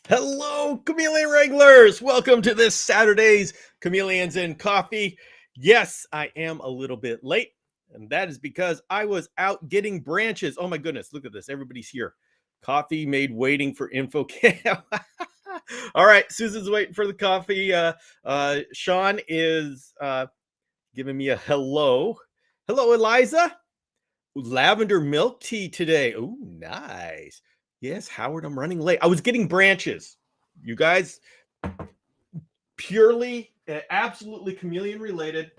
Hello, chameleon wranglers. Welcome to this Saturday's Chameleons and Coffee. Yes, I am a little bit late, and that is because I was out getting branches. Oh my goodness, look at this. Everybody's here. Coffee made waiting for info cam. All right, Susan's waiting for the coffee. Sean is giving me a hello. Hello, Eliza. Lavender milk tea today. Oh, nice. Yes, Howard, I'm running late. I was getting branches. You guys, purely, absolutely chameleon related.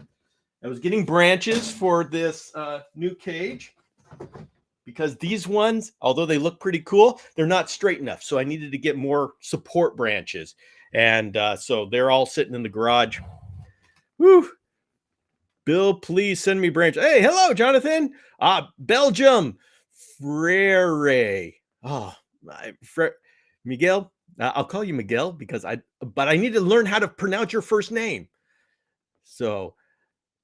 I was getting branches for this new cage because these ones, although they look pretty cool, they're not straight enough. So I needed to get more support branches. And so they're all sitting in the garage. Woo. Bill, please send me branches. Hey, hello, Jonathan. Belgium. Frere. Oh, Miguel. I'll call you Miguel but I need to learn how to pronounce your first name. So,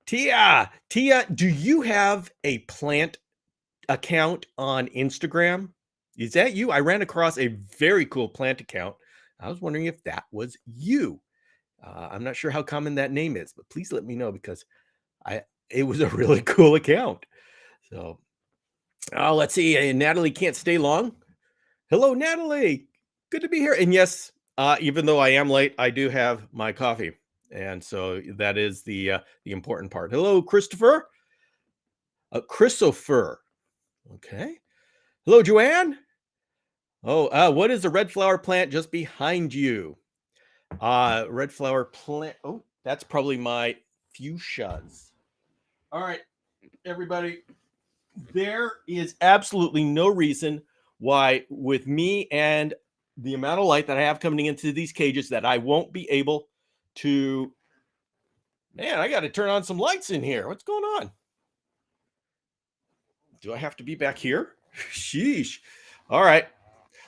Tia, do you have a plant account on Instagram? Is that you? I ran across a very cool plant account. I was wondering if that was you. I'm not sure how common that name is, but please let me know because it was a really cool account. So, let's see. Natalie can't stay long. Hello, Natalie. Good to be here. And yes, even though I am late, I do have my coffee, and so that is the important part. Hello, Christopher. Christopher. Okay. Hello, Joanne. Oh, what is the red flower plant just behind you? Red flower plant. Oh, that's probably my fuchsias. All right, everybody. There is absolutely no reason why, with me and the amount of light that I have coming into these cages, that I won't be able to. Man, I got to turn on some lights in here. What's going on? Do I have to be back here? Sheesh. All right.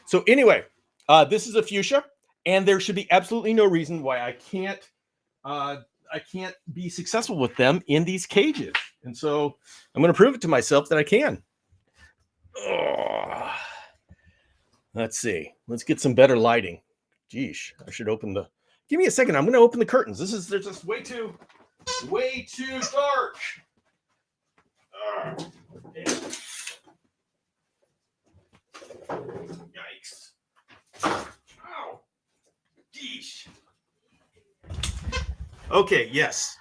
So anyway, this is a fuchsia, and there should be absolutely no reason why I can't be successful with them in these cages. And so I'm going to prove it to myself that I can. Oh. Let's see. Let's get some better lighting. Geesh, I should open the. Give me a second. I'm going to open the curtains. They're just way too dark. Yikes. Ow. Geesh. Okay, yes.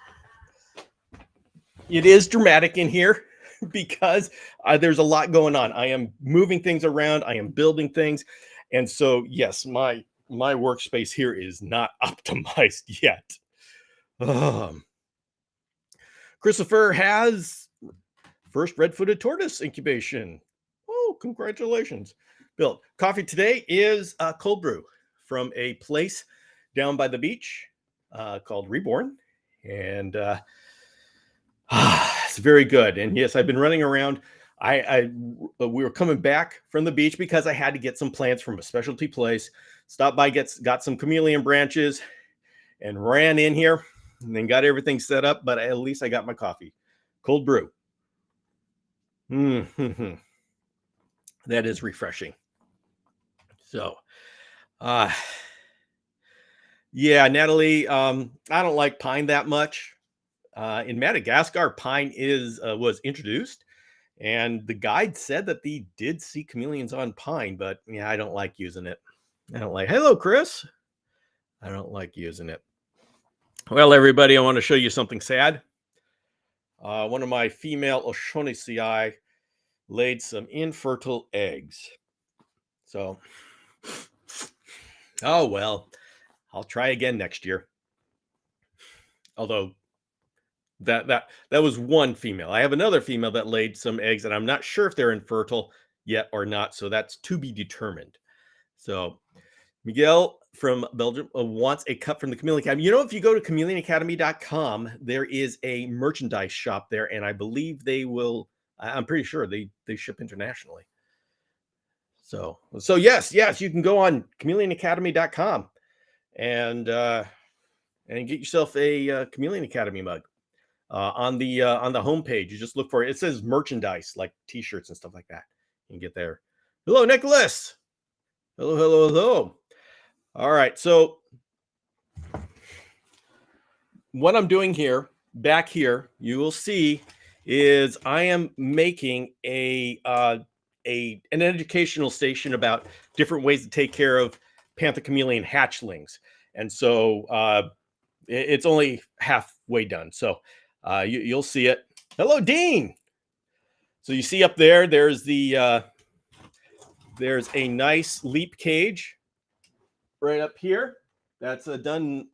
It is dramatic in here because there's a lot going on. I am moving things around. I am building things. And so, yes, my workspace here is not optimized yet. Christopher has first red-footed tortoise incubation. Oh, congratulations. Bill, coffee today is cold brew from a place down by the beach called Reborn. And it's very good. And yes, I've been running around. We were coming back from the beach because I had to get some plants from a specialty place. Stopped by, got some chameleon branches, and ran in here, and then got everything set up. But at least I got my coffee, cold brew. Mm-hmm. That is refreshing. So, yeah, Natalie, I don't like pine that much. In Madagascar, pine was introduced, and the guide said that they did see chameleons on pine, but yeah, I don't like using it. I don't like. Hello, Chris. I don't like using it. Well, everybody, I want to show you something sad. One of my female O'Shaughnessy laid some infertile eggs. So, oh well, I'll try again next year. Although that was one female. I have another female that laid some eggs, and I'm not sure if they're infertile yet or not. So that's to be determined. So Miguel from Belgium wants a cup from the Chameleon Academy. You know, if you go to chameleonacademy.com, there is a merchandise shop there, and I believe I'm pretty sure they ship internationally. So yes, you can go on chameleonacademy.com and get yourself a Chameleon Academy mug. On the homepage, you just look for it. It says merchandise, like t-shirts and stuff like that. You can get there. Hello, Nicholas. Hello. All right. So what I'm doing here, back here, you will see is I am making an educational station about different ways to take care of Panther Chameleon hatchlings. And so it's only halfway done. So you'll see it. Hello, Dean. So you see up there, there's a nice leap cage right up here. That's done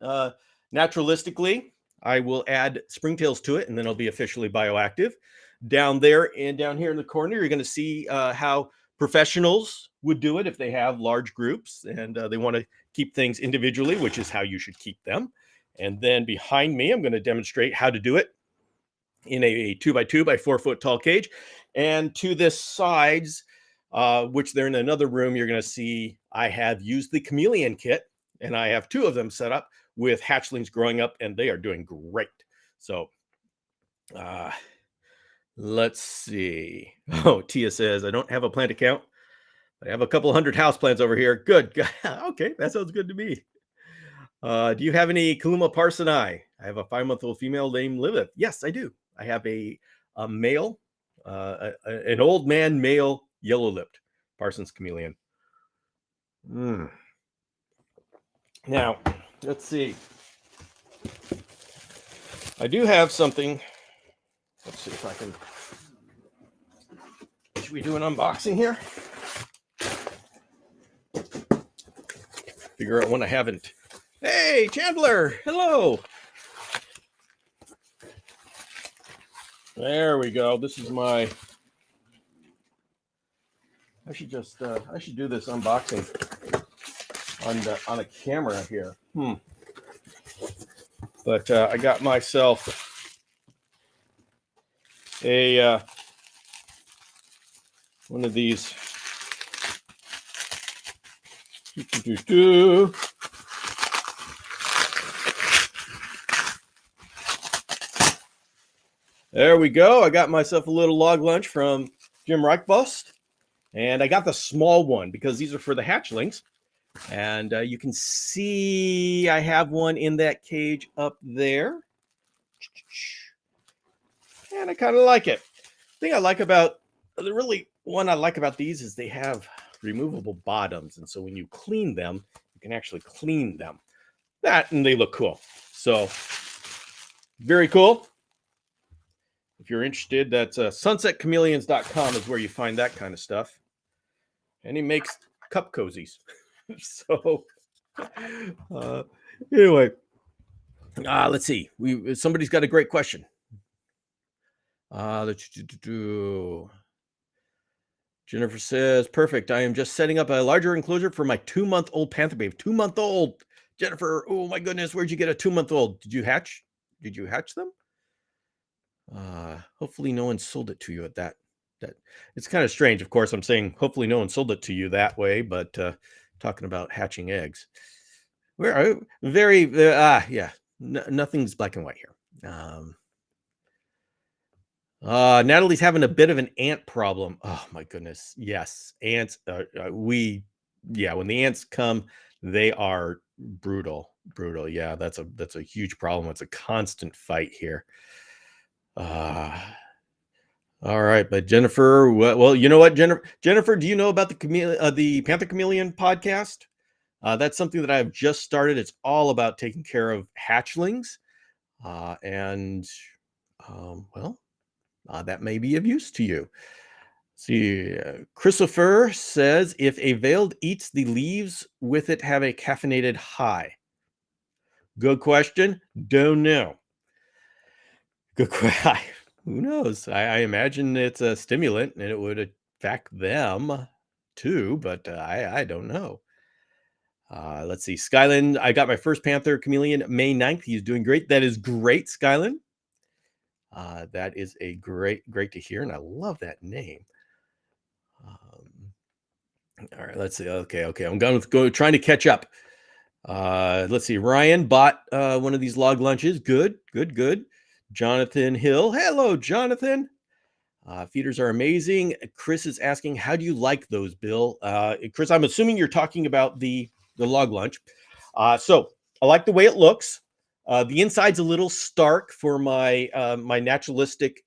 naturalistically. I will add springtails to it, and then it'll be officially bioactive. Down there and down here in the corner, you're going to see how professionals would do it if they have large groups and they want to keep things individually, which is how you should keep them. And then behind me, I'm going to demonstrate how to do it in a 2x2 by 4 foot tall cage. And to the sides, which they're in another room, you're going to see I have used the chameleon kit, and I have 2 of them set up with hatchlings growing up, and they are doing great. So let's see. Oh, Tia says, I don't have a plant account. I have a couple hundred houseplants over here. Good. Okay, that sounds good to me. Do you have any Kaluma parsoni? I have a 5-month-old female named Lilith. Yes, I do. I have a male, an old man male yellow-lipped Parsons chameleon. Now, let's see. I do have something. Let's see if I can. Should we do an unboxing here? Figure out one I haven't. Hey, Chandler. Hello. There we go. This is my. I should do this unboxing on a camera here. But I got myself a one of these. There we go. I got myself a little log lunch from Jim Reichbust, and I got the small one because these are for the hatchlings. And you can see I have one in that cage up there. And I kind of like it. The thing I like about these is they have removable bottoms. And so when you clean them, you can actually clean them. That, and they look cool. So very cool. If you're interested, that's sunsetchameleons.com is where you find that kind of stuff. And he makes cup cozies. So anyway, let's see. Somebody's got a great question. Jennifer says, perfect. I am just setting up a larger enclosure for my 2-month-old panther babe. 2-month-old. Jennifer, oh my goodness, where'd you get a 2-month-old? Did you hatch them? Hopefully no one sold it to you at that. It's kind of strange. Of course, I'm saying hopefully no one sold it to you that way, but talking about hatching eggs. We're very, nothing's black and white here. Natalie's having a bit of an ant problem. Oh my goodness. Yes. Ants. When the ants come, they are brutal. Yeah. That's a huge problem. It's a constant fight here. All right, but Jennifer, well, you know what, Jennifer, do you know about the Panther Chameleon podcast? That's something that I've just started. It's all about taking care of hatchlings, that may be of use to you. See, Christopher says, if a veiled eats the leaves with it, have a caffeinated high. Good question. Don't know. Good question. Who knows? I imagine it's a stimulant and it would affect them too, but I don't know. Let's see. Skyland, I got my first Panther Chameleon May 9th. He's doing great. That is great, Skyland. That is a great to hear, and I love that name. All right, let's see. Okay. I'm going to trying to catch up. Let's see. Ryan bought one of these log lunches. Good. Jonathan Hill. Hello, Jonathan. Feeders are amazing. Chris is asking, how do you like those, Bill? Chris, I'm assuming you're talking about the the log lunch. So I like the way it looks. The inside's a little stark for my my naturalistic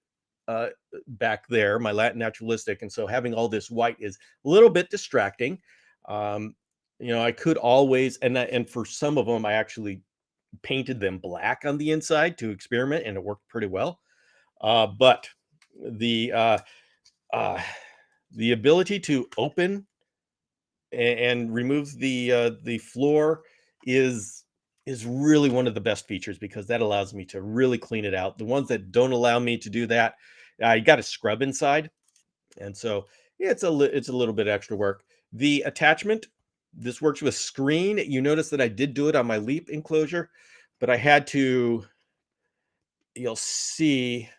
back there, my Latin naturalistic, and so having all this white is a little bit distracting. I could always, and for some of them, I actually painted them black on the inside to experiment, and it worked pretty well. But the ability to open and remove the floor is really one of the best features, because that allows me to really clean it out. The ones that don't allow me to do that, you got to scrub inside, and so it's a little bit extra work. The attachment, this works with screen. You notice that I did do it on my Leap enclosure, but I had to. You'll see,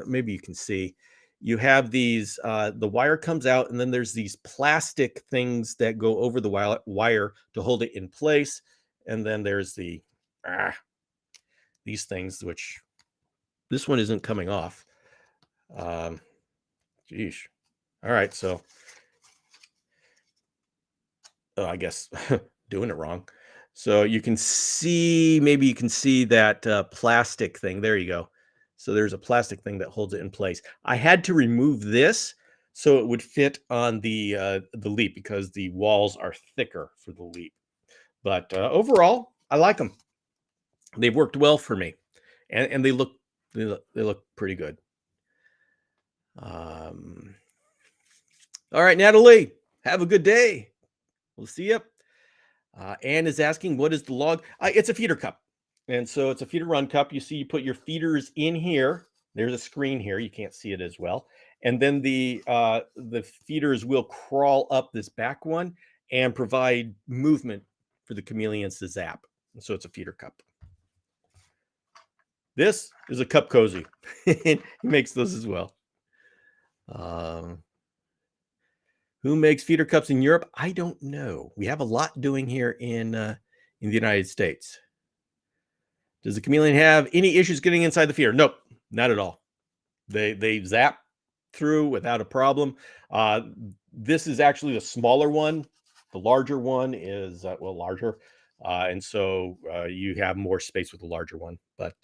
maybe you can see. You have these, the wire comes out, and then there's these plastic things that go over the wire to hold it in place. And then there's these things, which this one isn't coming off. Geez. All right. So, I guess doing it wrong. So you can see, maybe you can see that plastic thing. There you go. So there's a plastic thing that holds it in place. I had to remove this so it would fit on the Leap, because the walls are thicker for the Leap. But overall, I like them. They've worked well for me, and they look pretty good. All right, Natalie, have a good day. We'll see you. Anne is asking, what is the log? It's a feeder cup. And so it's a feeder run cup. You see, you put your feeders in here. There's a screen here. You can't see it as well. And then the feeders will crawl up this back one and provide movement for the chameleons to zap. And so it's a feeder cup. This is a cup cozy. He makes those as well. Who makes feeder cups in Europe? I don't know. We have a lot doing here in the United States. Does the chameleon have any issues getting inside the feeder? Nope, not at all. They zap through without a problem. This is actually the smaller one. The larger one is larger, and so you have more space with the larger one. But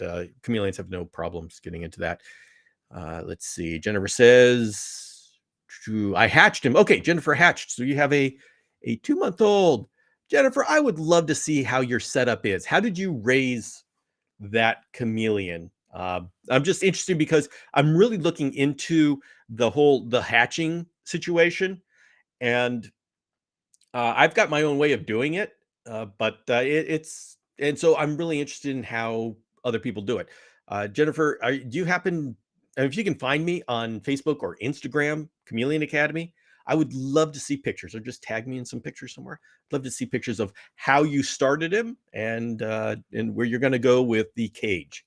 chameleons have no problems getting into that. Let's see. Jennifer says, I hatched him. Okay, Jennifer hatched. So you have a 2-month-old. Jennifer, I would love to see how your setup is. How did you raise that chameleon? I'm just interested because I'm really looking into the hatching situation, and I've got my own way of doing it, but and so I'm really interested in how other people do it. Jennifer, do you happen, if you can find me on Facebook or Instagram, Chameleon Academy, I would love to see pictures, or just tag me in some pictures somewhere. I'd love to see pictures of how you started him and where you're going to go with the cage.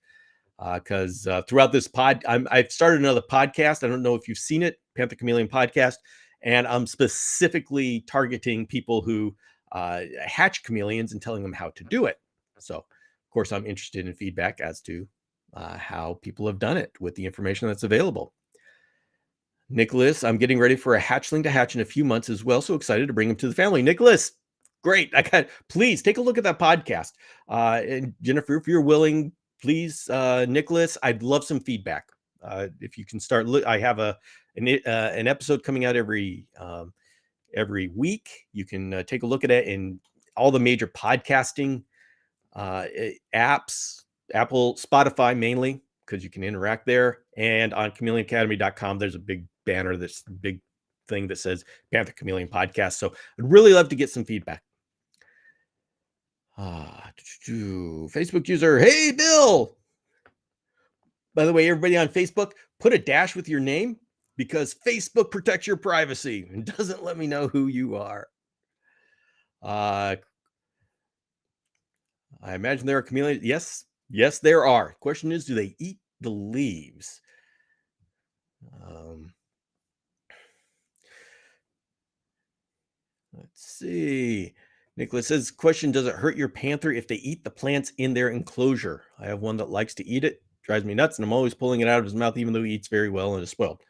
Because throughout this I've started another podcast. I don't know if you've seen it, Panther Chameleon Podcast, and I'm specifically targeting people who hatch chameleons and telling them how to do it. So, of course, I'm interested in feedback as to how people have done it with the information that's available. Nicholas, I'm getting ready for a hatchling to hatch in a few months as well. So excited to bring him to the family. Nicholas, great. Please take a look at that podcast. And Jennifer, if you're willing, please, Nicholas, I'd love some feedback. If you can start, I have an episode coming out every week. You can take a look at it in all the major podcasting apps, Apple, Spotify mainly, because you can interact there. And on chameleonacademy.com, there's a big banner, this big thing that says Panther Chameleon Podcast. So I'd really love to get some feedback. Facebook user, hey, Bill. By the way, everybody on Facebook, put a dash with your name, because Facebook protects your privacy and doesn't let me know who you are. I imagine there are chameleons. Yes, there are. Question is, do they eat the leaves? Let's see. Nicholas says, question, does it hurt your panther if they eat the plants in their enclosure? I have one that likes to eat it. Drives me nuts, and I'm always pulling it out of his mouth, even though he eats very well and is spoiled.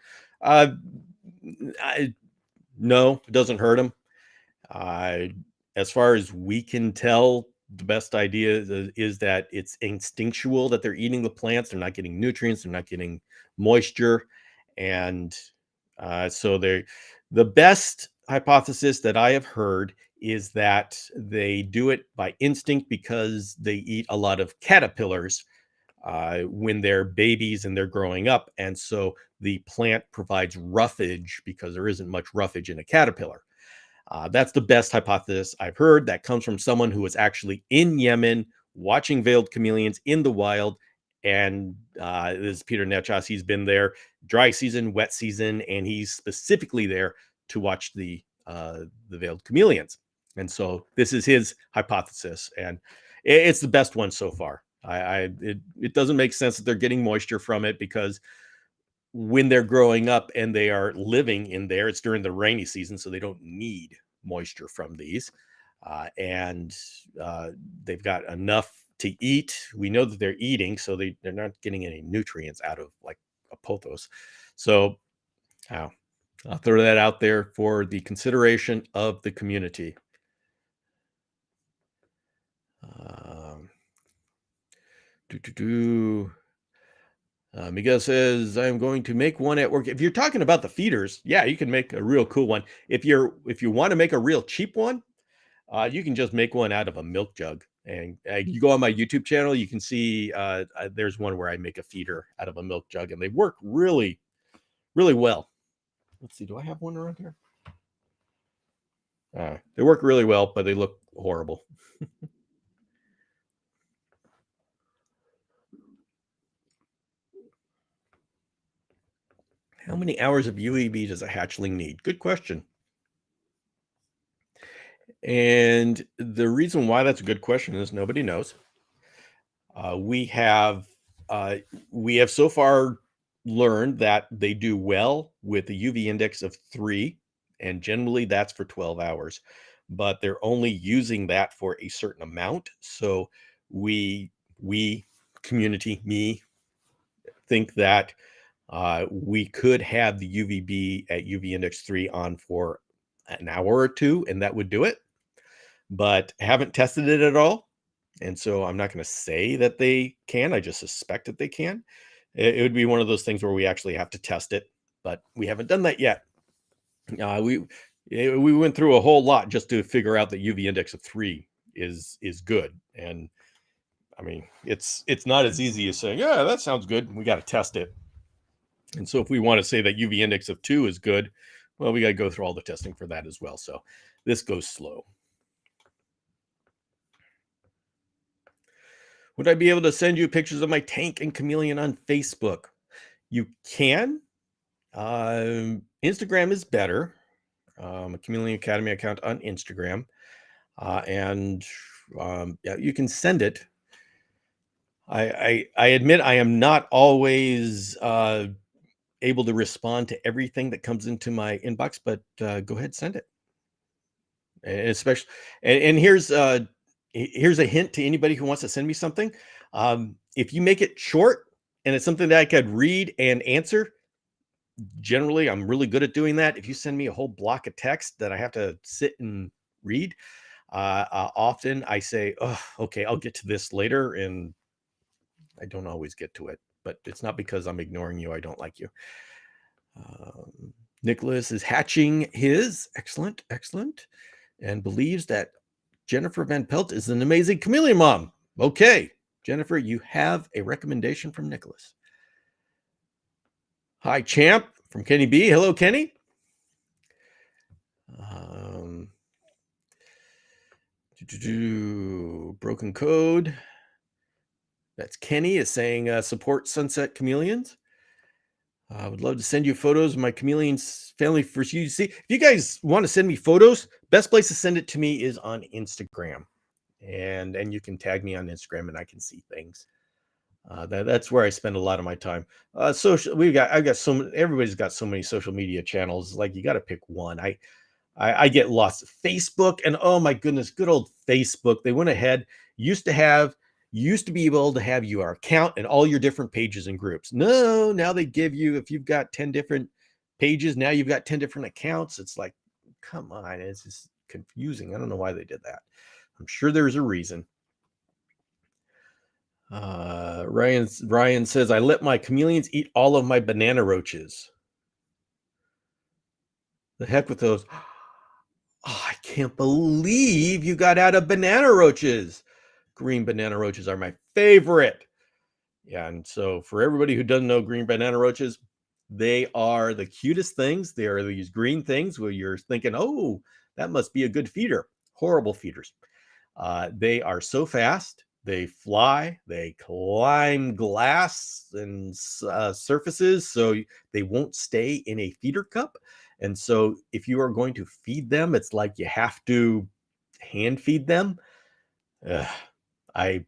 No, it doesn't hurt him. as far as we can tell, the best idea is that it's instinctual that they're eating the plants. They're not getting nutrients. They're not getting moisture. And so the best hypothesis that I have heard is that they do it by instinct because they eat a lot of caterpillars when they're babies and they're growing up. And so the plant provides roughage because there isn't much roughage in a caterpillar. That's the best hypothesis I've heard. That comes from someone who was actually in Yemen watching veiled chameleons in the wild. And this is Peter Netchas. He's been there dry season, wet season, and he's specifically there to watch the veiled chameleons. And so this is his hypothesis, and it's the best one so far. It doesn't make sense that they're getting moisture from it, because when they're growing up and they are living in there, it's during the rainy season, so they don't need moisture from these. And they've got enough to eat. We know that they're eating, so they're not getting any nutrients out of like a pothos. So I'll throw that out there for the consideration of the community. Miguel says, I'm going to make one at work. If you're talking about the feeders, yeah, you can make a real cool one. If you want to make a real cheap one, you can just make one out of a milk jug. And you go on my YouTube channel, you can see there's one where I make a feeder out of a milk jug, and they work really, really well. Let's see, do I have one around here? They work really well, but they look horrible. How many hours of UEB does a hatchling need? Good question. And the reason why that's a good question is nobody knows. We have so far learned that they do well with a UV index of 3, and generally that's for 12 hours. But they're only using that for a certain amount. So we community, me, think that we could have the UVB at UV index 3 on for an hour or two, and that would do it. But haven't tested it at all. And so I'm not going to say that they can. I just suspect that they can. It would be one of those things where we actually have to test it, but we haven't done that yet. We went through a whole lot just to figure out that UV index of 3 is good. And I mean, it's not as easy as saying, yeah, that sounds good. We got to test it. And so if we want to say that UV index of 2 is good, well, we got to go through all the testing for that as well. So this goes slow. Would I be able to send you pictures of my tank and chameleon on Facebook? You can. Instagram is better. A Chameleon Academy account on Instagram. And yeah, you can send it. I admit I am not always able to respond to everything that comes into my inbox, but go ahead, send it. And especially, and here's a hint to anybody who wants to send me something. If you make it short and it's something that I could read and answer, generally I'm really good at doing that. If you send me a whole block of text that I have to sit and read, often I say, oh, okay, I'll get to this later. And I don't always get to it, but it's not because I'm ignoring you. I don't like you. Nicholas is hatching his excellent, and believes that Jennifer Van Pelt is an amazing chameleon mom. Okay, Jennifer, you have a recommendation from Nicholas. Hi, Champ from Kenny B. Hello, Kenny. Broken code. That's Kenny is saying support Sunset Chameleons. I would love to send you photos of my chameleons family for you to see. If you guys want to send me photos, best place to send it to me is on Instagram. And you can tag me on Instagram and I can see things. That's where I spend a lot of my time. Social, everybody's got so many social media channels. Like you got to pick one. I get lost. Facebook, and oh my goodness, good old Facebook. They went ahead, used to be able to have your account and all your different pages and groups. No, now they give you, if you've got 10 different pages, now you've got 10 different accounts. It's like, come on, it's just confusing. I don't know why they did that. I'm sure there's a reason. Ryan says, I let my chameleons eat all of my banana roaches. The heck with those. Oh, I can't believe you got out of banana roaches. Green banana roaches are my favorite. Yeah, and so for everybody who doesn't know green banana roaches, they are the cutest things. They are these green things where you're thinking, oh, that must be a good feeder. Horrible feeders. They are so fast. They fly. They climb glass and surfaces, so they won't stay in a feeder cup. And so if you are going to feed them, it's like you have to hand feed them. I've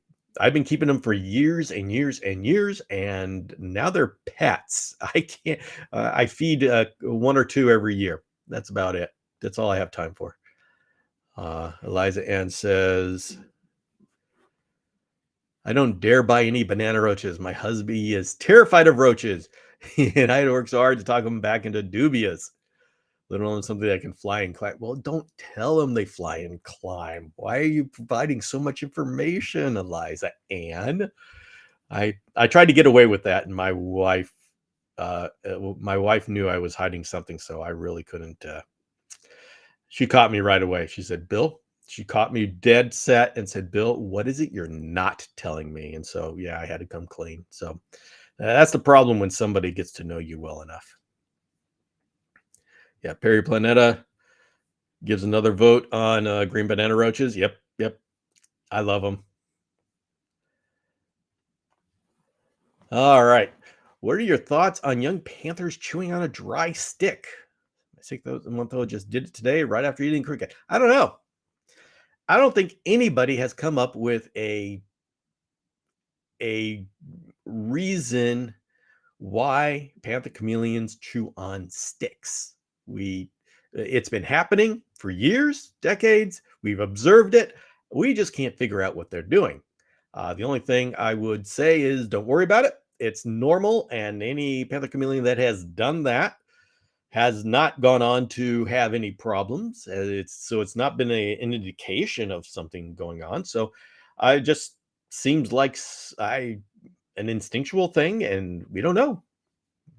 been keeping them for years and years and years, and now they're pets. I can't. I feed one or two every year. That's about it. That's all I have time for. Eliza Ann says, I don't dare buy any banana roaches. My husband is terrified of roaches, and I had to work so hard to talk him back into dubious. Let alone something that can fly and climb. Well, don't tell them they fly and climb. Why are you providing so much information, Eliza Ann? I tried to get away with that, and my wife knew I was hiding something, so I really couldn't. She caught me right away. She said, Bill, she caught me dead set and said, Bill, what is it you're not telling me? And so, yeah, I had to come clean. So that's the problem when somebody gets to know you well enough. Yeah, Perry Planeta gives another vote on green banana roaches. Yep. I love them. All right. What are your thoughts on young panthers chewing on a dry stick? My 6-month-old just did it today right after eating cricket. I don't know. I don't think anybody has come up with a reason why panther chameleons chew on sticks. It's been happening for years, decades. We've observed it. We just can't figure out what they're doing. The only thing I would say is don't worry about it. It's normal, and any panther chameleon that has done that has not gone on to have any problems. It's not been an indication of something going on. So I just seems like an instinctual thing, and we don't know.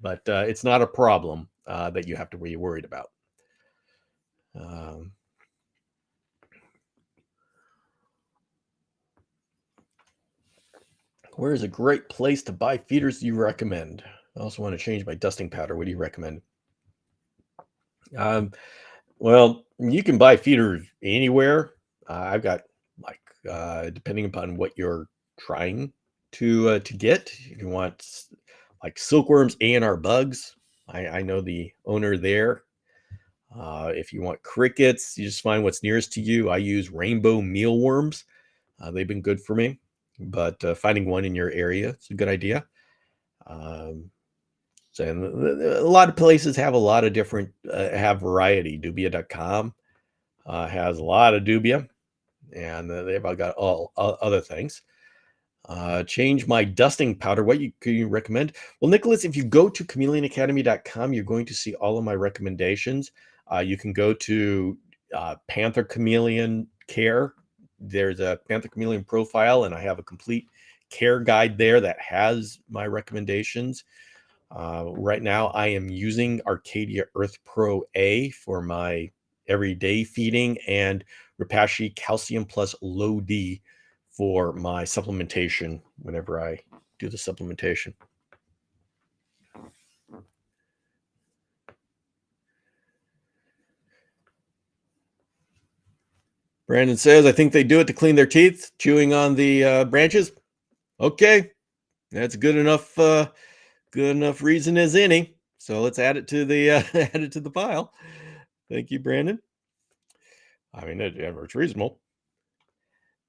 But it's not a problem that you have to be worried about. Where is a great place to buy feeders you recommend? I also want to change my dusting powder. What do you recommend? Well, you can buy feeders anywhere. I've got depending upon what you're trying to get. If you want like silkworms, A&R bugs, I know the owner there. If you want crickets, you just find what's nearest to you. I use rainbow mealworms. They've been good for me, but finding one in your area is a good idea. So a lot of places have a lot of different, have variety. Dubia.com has a lot of dubia, and they've got all other things. Change my dusting powder. What can you recommend? Well, Nicholas, if you go to chameleonacademy.com, you're going to see all of my recommendations. You can go to Panther Chameleon Care. There's a Panther Chameleon profile, and I have a complete care guide there that has my recommendations. Right now, I am using Arcadia Earth Pro A for my everyday feeding, and Repashy Calcium Plus Low D for my supplementation whenever I do the supplementation. Brandon says, I think they do it to clean their teeth, chewing on the branches. Okay, that's good enough reason as any. So let's add it to the add it to the pile. Thank you, Brandon. I mean, it's reasonable.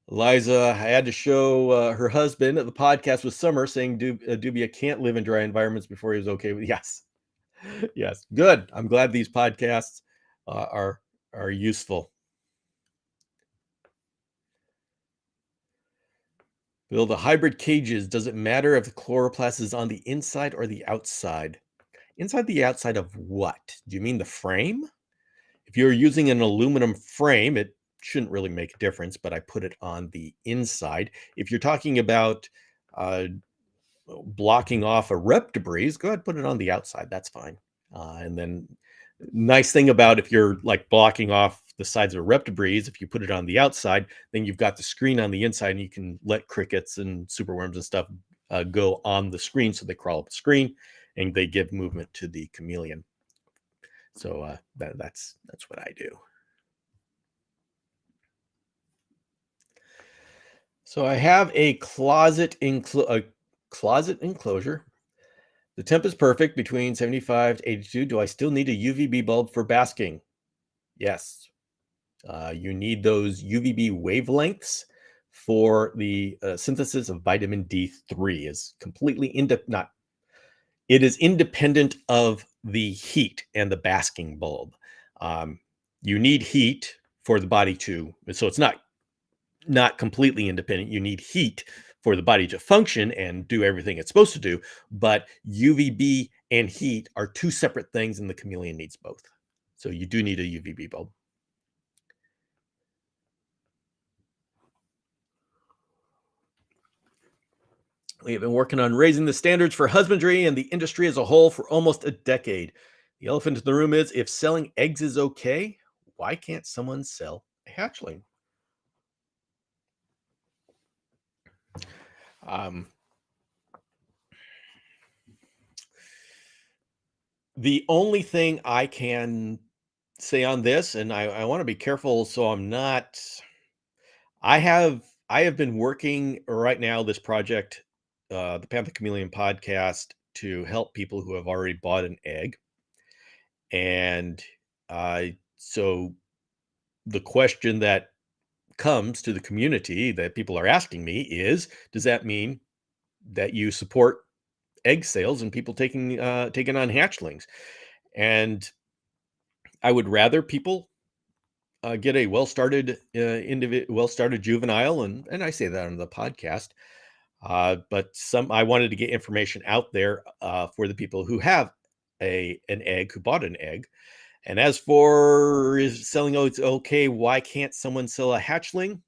Eliza had to show her husband at the podcast with Summer saying Dubia can't live in dry environments before he was okay with. Yes. Good. I'm glad these podcasts are useful. Bill, the hybrid cages, does it matter if the chloroplast is on the inside or the outside? Inside the outside of what? Do you mean the frame? If you're using an aluminum frame, it shouldn't really make a difference, but I put it on the inside. If you're talking about blocking off a rep debris, go ahead, put it on the outside. That's fine. And then nice thing about if you're like blocking off the sides of a rep debris, if you put it on the outside, then you've got the screen on the inside and you can let crickets and superworms and stuff go on the screen. So they crawl up the screen and they give movement to the chameleon. So that's what I do. So I have a closet enclosure. The temp is perfect between 75 to 82. Do I still need a UVB bulb for basking? Yes. You need those UVB wavelengths for the synthesis of vitamin D3. Is completely it is independent of the heat and the basking bulb. You need heat for the body so it's not completely independent. You need heat for the body to function and do everything it's supposed to do. But UVB and heat are two separate things, and the chameleon needs both. So you do need a UVB bulb. We have been working on raising the standards for husbandry and the industry as a whole for almost a decade. The elephant in the room is, if selling eggs is okay, why can't someone sell a hatchling? The only thing I can say on this, and I want to be careful so I'm not, I have been working right now this project, the Panther Chameleon Podcast, to help people who have already bought an egg. And so the question that comes to the community that people are asking me is, does that mean that you support egg sales and people taking on hatchlings? And I would rather people get a well-started juvenile, and I say that on the podcast. But I wanted to get information out there for the people who have who bought an egg. And as for selling, it's okay, why can't someone sell a hatchling?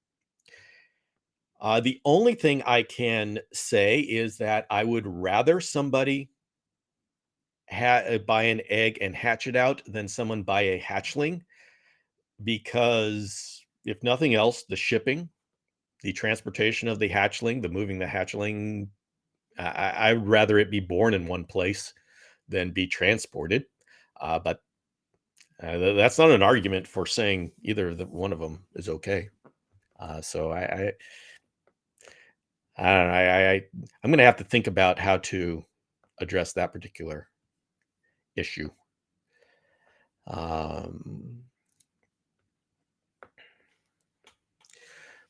The only thing I can say is that I would rather somebody buy an egg and hatch it out than someone buy a hatchling, because if nothing else, the shipping, the transportation of the hatchling, the moving the hatchling, I'd rather it be born in one place than be transported. But that's not an argument for saying either one of them is okay. So I don't know. I'm going to have to think about how to address that particular issue.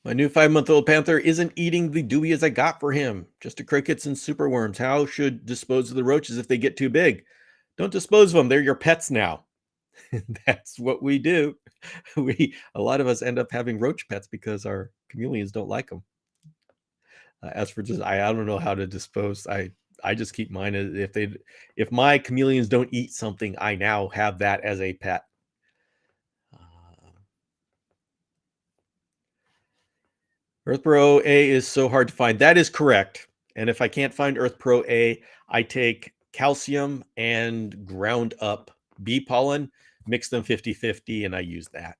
My new 5-month-old Panther isn't eating the doobies I got for him, just the crickets and superworms. How should dispose of the roaches if they get too big? Don't dispose of them. They're your pets now. That's what we do. A lot of us end up having roach pets because our chameleons don't like them. As for just, I don't know how to dispose. I just keep mine. If my chameleons don't eat something, I now have that as a pet. Earth Pro A is so hard to find. That is correct. And if I can't find Earth Pro A, I take calcium and ground up bee pollen, mix them 50-50, and I use that.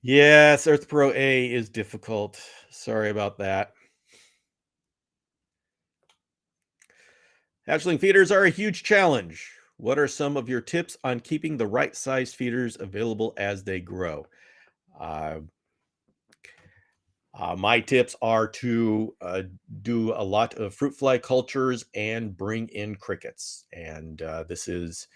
Yes, Earth Pro A is difficult. Sorry about that. Hatchling feeders are a huge challenge. What are some of your tips on keeping the right size feeders available as they grow? My tips are to do a lot of fruit fly cultures and bring in crickets. And this is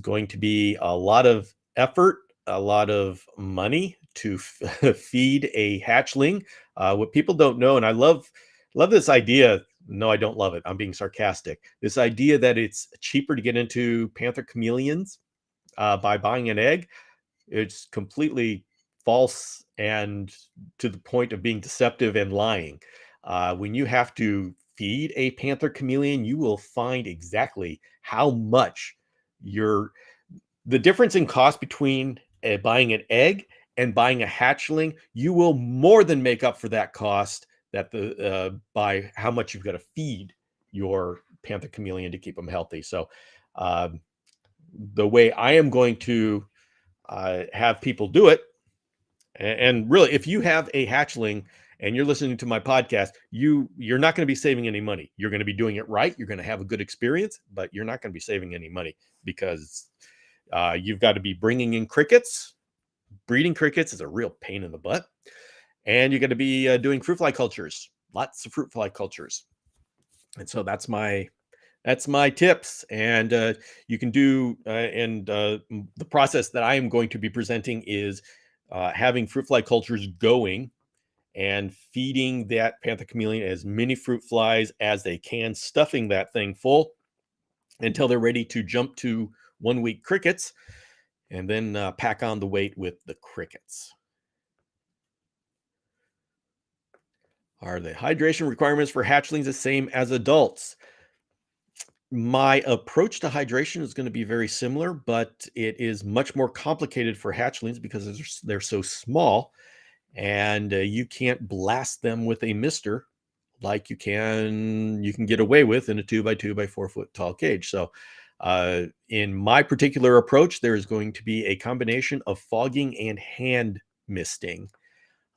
going to be a lot of effort, a lot of money to feed a hatchling. What people don't know, and I love this idea. No, I don't love it. I'm being sarcastic. This idea that it's cheaper to get into Panther Chameleons by buying an egg, it's completely false and to the point of being deceptive and lying. When you have to feed a Panther Chameleon, you will find exactly how much the difference in cost between buying an egg and buying a hatchling. You will more than make up for that cost by how much you've got to feed your Panther Chameleon to keep them healthy. So the way I am going to have people do it, and really, if you have a hatchling and you're listening to my podcast, you're not going to be saving any money. You're going to be doing it right. You're going to have a good experience, but you're not going to be saving any money because you've got to be bringing in crickets. Breeding crickets is a real pain in the butt. And you got to be doing fruit fly cultures, lots of fruit fly cultures. And so that's my tips. And you can do, the process that I am going to be presenting is having fruit fly cultures going and feeding that Panther Chameleon as many fruit flies as they can, stuffing that thing full until they're ready to jump to 1 week crickets, and then pack on the weight with the crickets. Are the hydration requirements for hatchlings the same as adults? My approach to hydration is going to be very similar, but it is much more complicated for hatchlings because they're so small, and you can't blast them with a mister like you can get away with in a 2x2 by 4 foot tall cage. So in my particular approach, there is going to be a combination of fogging and hand misting,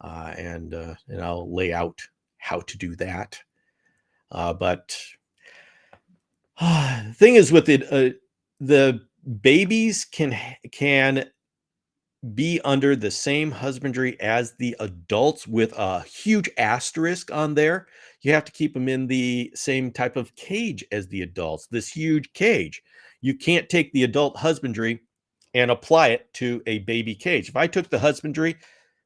and I'll lay out how to do that. But the thing is with it, the babies can be under the same husbandry as the adults with a huge asterisk on there. You have to keep them in the same type of cage as the adults, this huge cage. You can't take the adult husbandry and apply it to a baby cage. If I took the husbandry,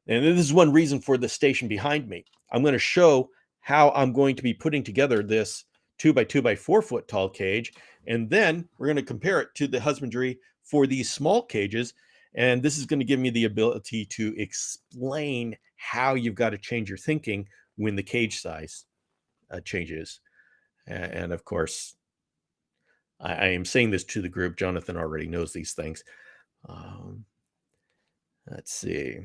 and this is one reason for the station behind me, I'm going to show how I'm going to be putting together this 2x2 by 4 foot tall cage. And then we're going to compare it to the husbandry for these small cages. And this is going to give me the ability to explain how you've got to change your thinking when the cage size changes. And of course, I am saying this to the group. Jonathan already knows these things. Let's see.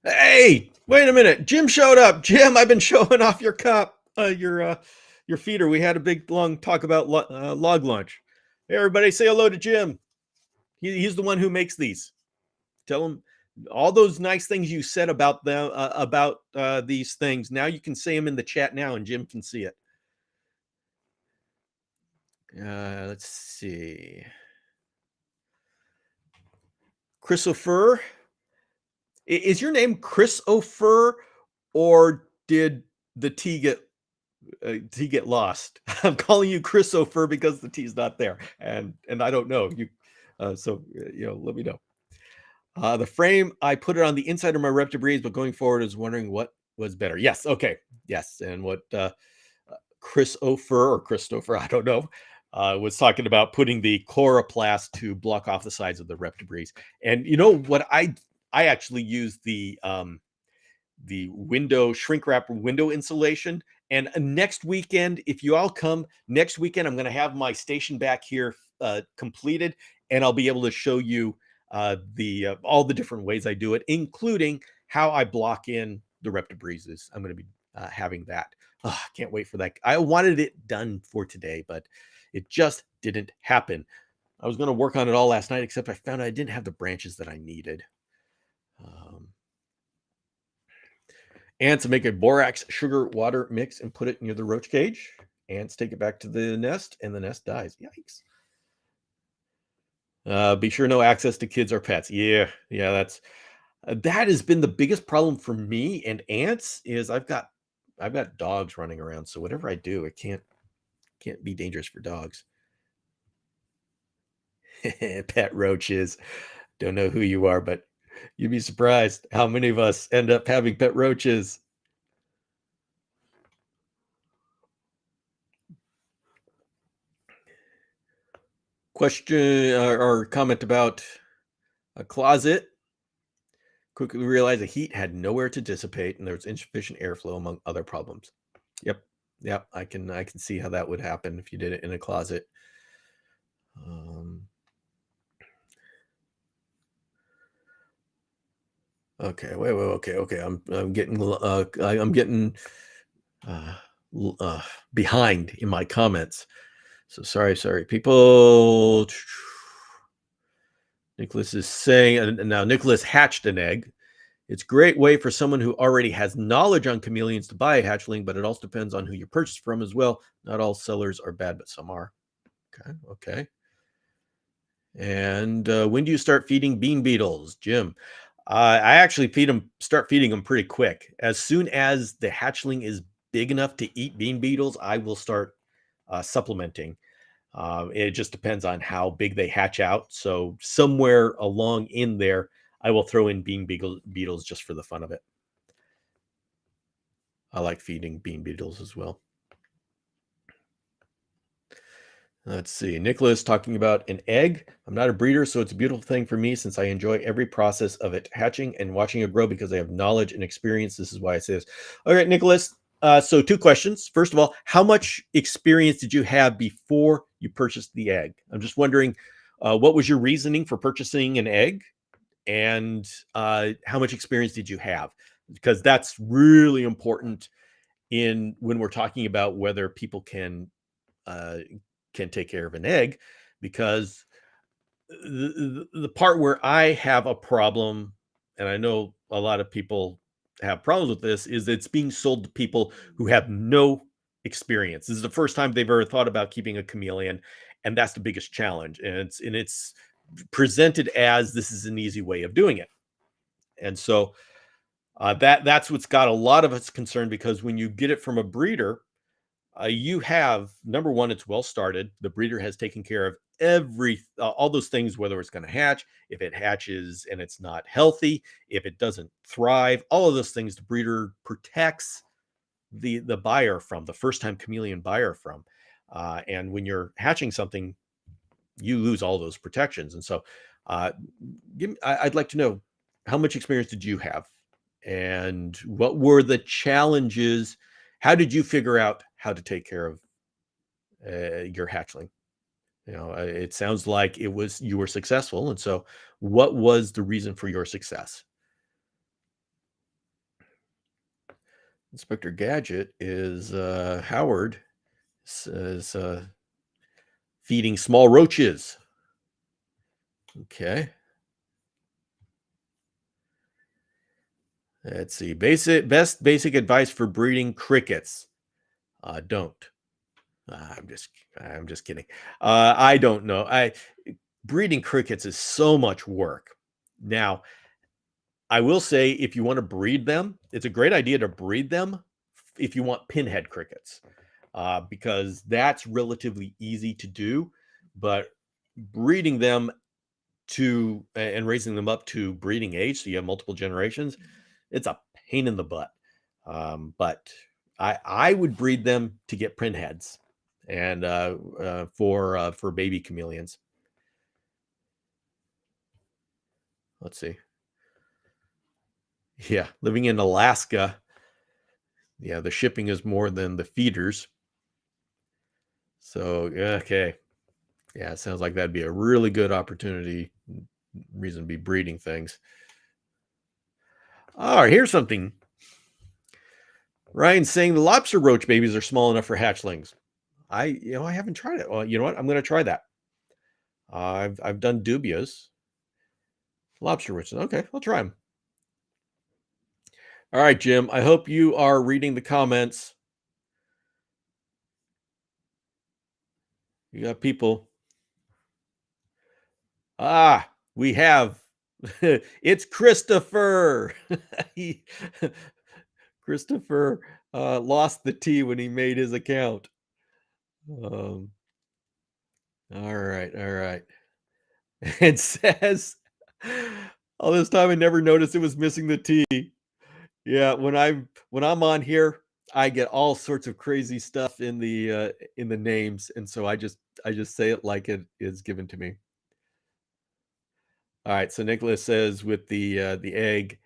Hey, wait a minute. Jim showed up. Jim, I've been showing off your cup, your feeder. We had a big, long talk about log lunch. Hey, everybody, say hello to Jim. He's the one who makes these. Tell him all those nice things you said about them, about these things. Now you can say them in the chat now, and Jim can see it. Let's see. Christopher, is your name Christopher, or did the T get lost? I'm calling you Christopher because the T's not there, and I don't know you. So let me know. The frame, I put it on the inside of my Reptibreeze, but going forward is wondering what was better. Yes, okay, yes, and what Christopher, I don't know, was talking about putting the chloroplast to block off the sides of the Reptibreeze. And you know what, I actually use the window shrink wrap window insulation. And next weekend, if you all come next weekend, I'm going to have my station back here completed, and I'll be able to show you all the different ways I do it, including how I block in the Reptibreezes. I'm going to be having that. I can't wait for that. I wanted it done for today, but it just didn't happen. I was going to work on it all last night, except I found I didn't have the branches that I needed. Ants make a borax sugar water mix and put it near the roach cage. Ants take it back to the nest, and the nest dies. Yikes. Be sure no access to kids or pets. Yeah, that has been the biggest problem for me and ants. Is I've got dogs running around, so whatever I do, it can't be dangerous for dogs. Pet roaches. Don't know who you are, but you'd be surprised how many of us end up having pet roaches. Question or comment about a closet. Quickly realized the heat had nowhere to dissipate, and there was insufficient airflow, among other problems. Yep. I can see how that would happen if you did it in a closet. Okay. Wait. Okay. I'm getting I'm getting uh, behind in my comments. So sorry, people. Nicholas is saying, and now Nicholas hatched an egg. It's a great way for someone who already has knowledge on chameleons to buy a hatchling, but it also depends on who you purchase from as well. Not all sellers are bad, but some are. Okay. And when do you start feeding bean beetles, Jim? I actually start feeding them pretty quick. As soon as the hatchling is big enough to eat bean beetles, I will start supplementing. It just depends on how big they hatch out. So somewhere along in there, I will throw in beetles just for the fun of it. I like feeding bean beetles as well. Let's see. Nicholas talking about an egg. I'm not a breeder, so it's a beautiful thing for me since I enjoy every process of it hatching and watching it grow because I have knowledge and experience. This is why I say this. All right, Nicholas. So 2 questions. First of all, how much experience did you have before you purchased the egg? I'm just wondering, what was your reasoning for purchasing an egg, and how much experience did you have? Because that's really important in when we're talking about whether people uh, can take care of an egg, because the part where I have a problem, and I know a lot of people have problems with this, is it's being sold to people who have no experience. This is the first time they've ever thought about keeping a chameleon, and that's the biggest challenge. And it's presented as this is an easy way of doing it, and so that's what's got a lot of us concerned, because when you get it from a breeder, you have, number one, it's well started. The breeder has taken care of all those things, whether it's going to hatch, if it hatches and it's not healthy, if it doesn't thrive, all of those things the breeder protects the buyer from, the first time chameleon buyer from. And when you're hatching something, you lose all those protections. And so uh, I'd like to know, how much experience did you have? And what were the challenges? How did you figure out how to take care of your hatchling? It sounds like you were successful. And so what was the reason for your success? Inspector Gadget is Howard says feeding small roaches. Okay. Let's see. Best basic advice for breeding crickets. Don't. I'm just kidding. I don't know. Breeding crickets is so much work. Now, I will say, if you want to breed them, it's a great idea to breed them if you want pinhead crickets, because that's relatively easy to do. But breeding them to and raising them up to breeding age, so you have multiple generations, it's a pain in the butt. But I would breed them to get pinheads, and for baby chameleons. Let's see. Yeah, living in Alaska, yeah, the shipping is more than the feeders. So, okay. Yeah, it sounds like that'd be a really good opportunity, reason to be breeding things. All right, here's something. Ryan's saying the lobster roach babies are small enough for hatchlings. I haven't tried it. Well, you know what? I'm going to try that. I've done dubias. Lobster roaches. Okay, I'll try them. All right, Jim. I hope you are reading the comments. You got people. We have. It's Christopher. Christopher lost the T when he made his account. All right. It says, all this time I never noticed it was missing the T. Yeah, when I'm on here, I get all sorts of crazy stuff in the names, and so I just say it like it is given to me. All right, so Nicholas says with the egg,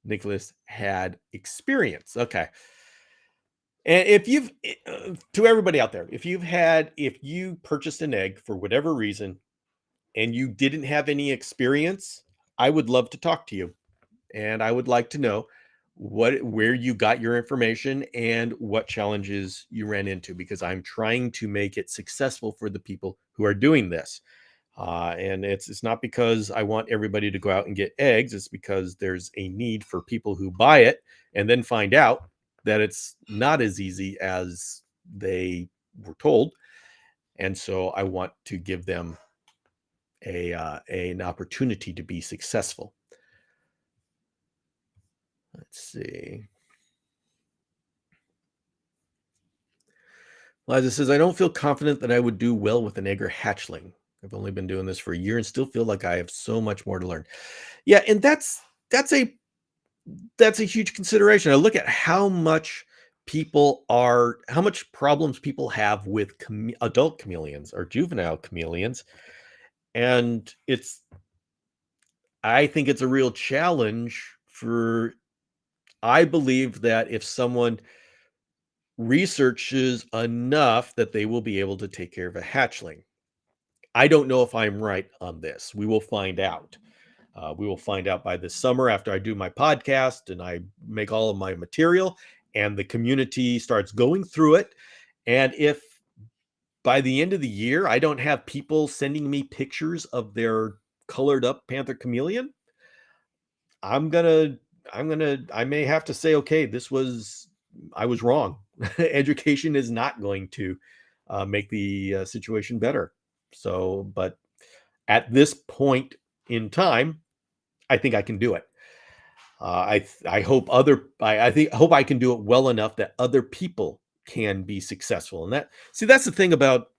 Nicholas had experience. Okay. And if you've, to everybody out there, if you purchased an egg for whatever reason and you didn't have any experience, I would love to talk to you. And I would like to know where you got your information and what challenges you ran into, because I'm trying to make it successful for the people who are doing this. And it's not because I want everybody to go out and get eggs. It's because there's a need for people who buy it and then find out that it's not as easy as they were told. And so I want to give them an opportunity to be successful. Let's see. Liza says, I don't feel confident that I would do well with an egg or hatchling. I've only been doing this for a year and still feel like I have so much more to learn. Yeah, and that's a huge consideration. I look at how much problems people have with adult chameleons or juvenile chameleons, and I think it's a real challenge I believe that if someone researches enough that they will be able to take care of a hatchling. I don't know if I'm right on this. We will find out. We will find out by this summer after I do my podcast and I make all of my material and the community starts going through it. And if by the end of the year, I don't have people sending me pictures of their colored up Panther Chameleon, I may have to say, okay, I was wrong. Education is not going to make the situation better. So, but at this point in time, I think I can do it. I hope hope I can do it well enough that other people can be successful. And that's the thing about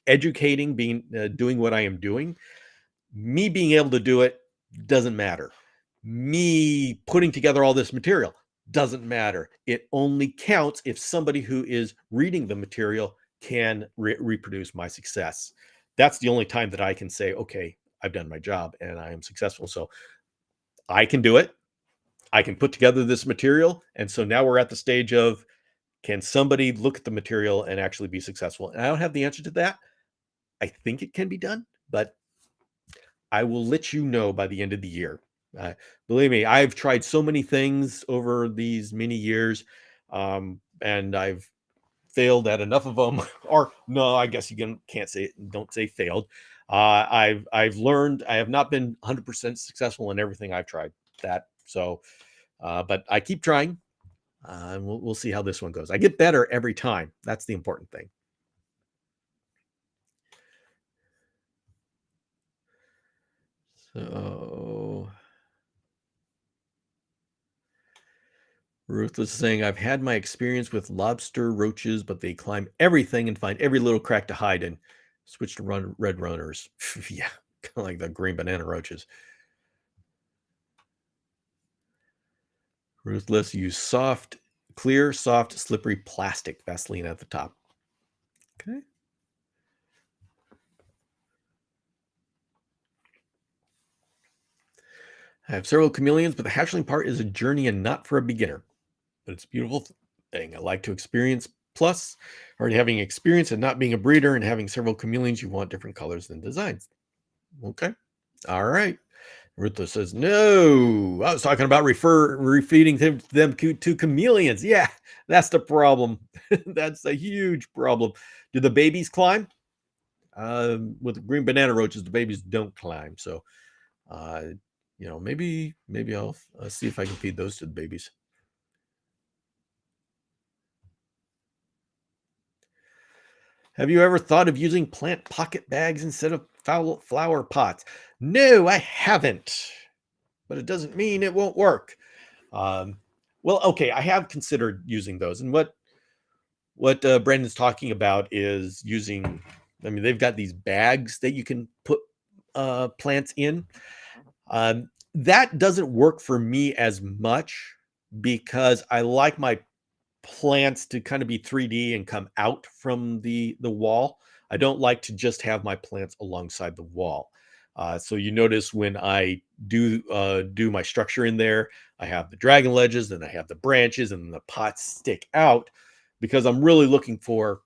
educating, doing what I am doing. Me being able to do it doesn't matter. Me putting together all this material doesn't matter. It only counts if somebody who is reading the material can reproduce my success. That's the only time that I can say, okay, I've done my job and I am successful. So I can do it. I can put together this material. And so now we're at the stage of, can somebody look at the material and actually be successful? And I don't have the answer to that. I think it can be done, but I will let you know by the end of the year. Believe me, I've tried so many things over these many years, and I've failed at enough of them. Or no, I guess can't say it. Don't say failed. I've learned. I have not been 100% successful in everything I've tried. But I keep trying, and we'll see how this one goes. I get better every time. That's the important thing. So Ruth was saying, I've had my experience with lobster roaches, but they climb everything and find every little crack to hide in. Switch to red runners. Yeah, kind of like the green banana roaches. Ruthless, use clear, soft, slippery plastic Vaseline at the top. Okay. I have several chameleons, but the hatchling part is a journey and not for a beginner. But it's a beautiful thing. I like to experience. Plus, already having experience and not being a breeder and having several chameleons, you want different colors and designs. Okay. All right. Ruthless says, no, I was talking about refeeding them to chameleons. Yeah, that's the problem. That's a huge problem. Do the babies climb? With green banana roaches, the babies don't climb. So, maybe I'll see if I can feed those to the babies. Have you ever thought of using plant pocket bags instead of flower pots? No, I haven't, but it doesn't mean it won't work. Well, okay, I have considered using those, and what Brandon's talking about is using. I mean, they've got these bags that you can put plants in. That doesn't work for me as much because I like my plants to kind of be 3D and come out from the wall. I don't like to just have my plants alongside the wall. So you notice when I do my structure in there, I have the dragon ledges, and I have the branches, and the pots stick out because I'm really looking for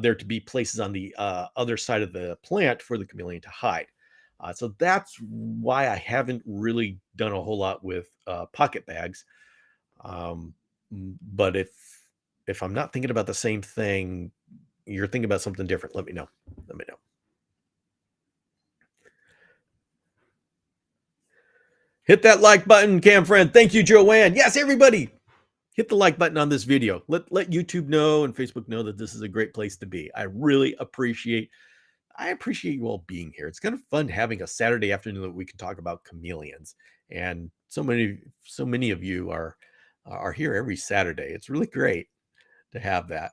there to be places on the other side of the plant for the chameleon to hide. So that's why I haven't really done a whole lot with pocket bags. But if I'm not thinking about the same thing, you're thinking about something different, let me know. Let me know. Hit that like button, cam friend. Thank you, Joanne. Yes, everybody, hit the like button on this video. Let YouTube know and Facebook know that this is a great place to be. I really appreciate you all being here. It's kind of fun having a Saturday afternoon that we can talk about chameleons. And so many of you are here every Saturday. It's really great to have that.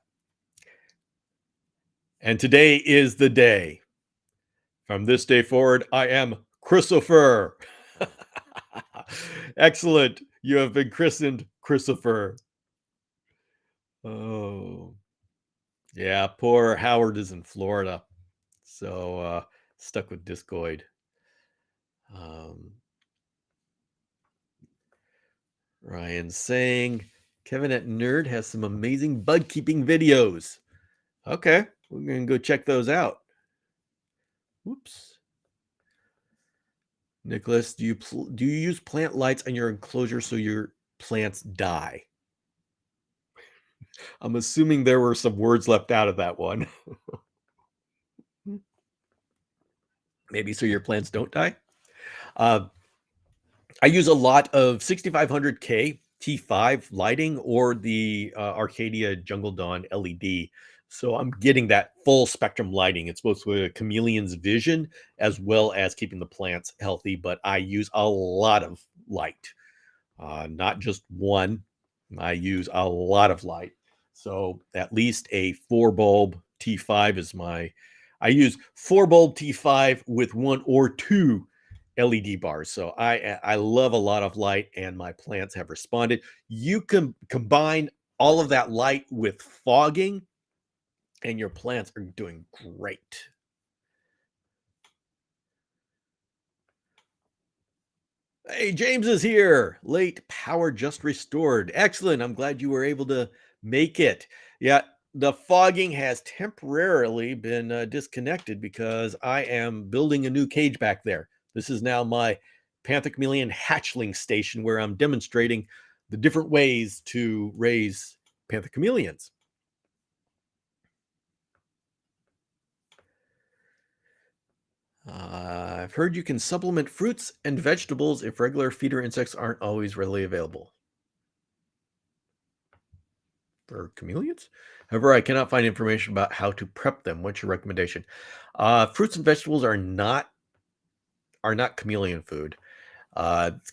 And today is the day. From this day forward, I am Christopher. Excellent. You have been christened Christopher. Oh, yeah. Poor Howard is in Florida. So stuck with discoid. Ryan saying Kevin at Nerd has some amazing bud keeping videos. Okay, we're gonna go check those out. Whoops. Nicholas, do you use plant lights on your enclosure so your plants die? I'm assuming there were some words left out of that one. Maybe so your plants don't die. I use a lot of 6500K T5 lighting or the Arcadia Jungle Dawn LED. So I'm getting that full spectrum lighting. It's both with a chameleon's vision as well as keeping the plants healthy. But I use a lot of light, not just one. I use a lot of light. So at least a 4 bulb T5 is I use 4 bulb T5 with 1 or 2 LED bars. So I love a lot of light, and my plants have responded. You can combine all of that light with fogging, and your plants are doing great. Hey, James is here. Late power just restored. Excellent. I'm glad you were able to make it. Yeah, the fogging has temporarily been disconnected because I am building a new cage back there. This is now my Panther Chameleon hatchling station where I'm demonstrating the different ways to raise Panther Chameleons. I've heard you can supplement fruits and vegetables if regular feeder insects aren't always readily available. For chameleons? However, I cannot find information about how to prep them. What's your recommendation? Fruits and vegetables are not chameleon food.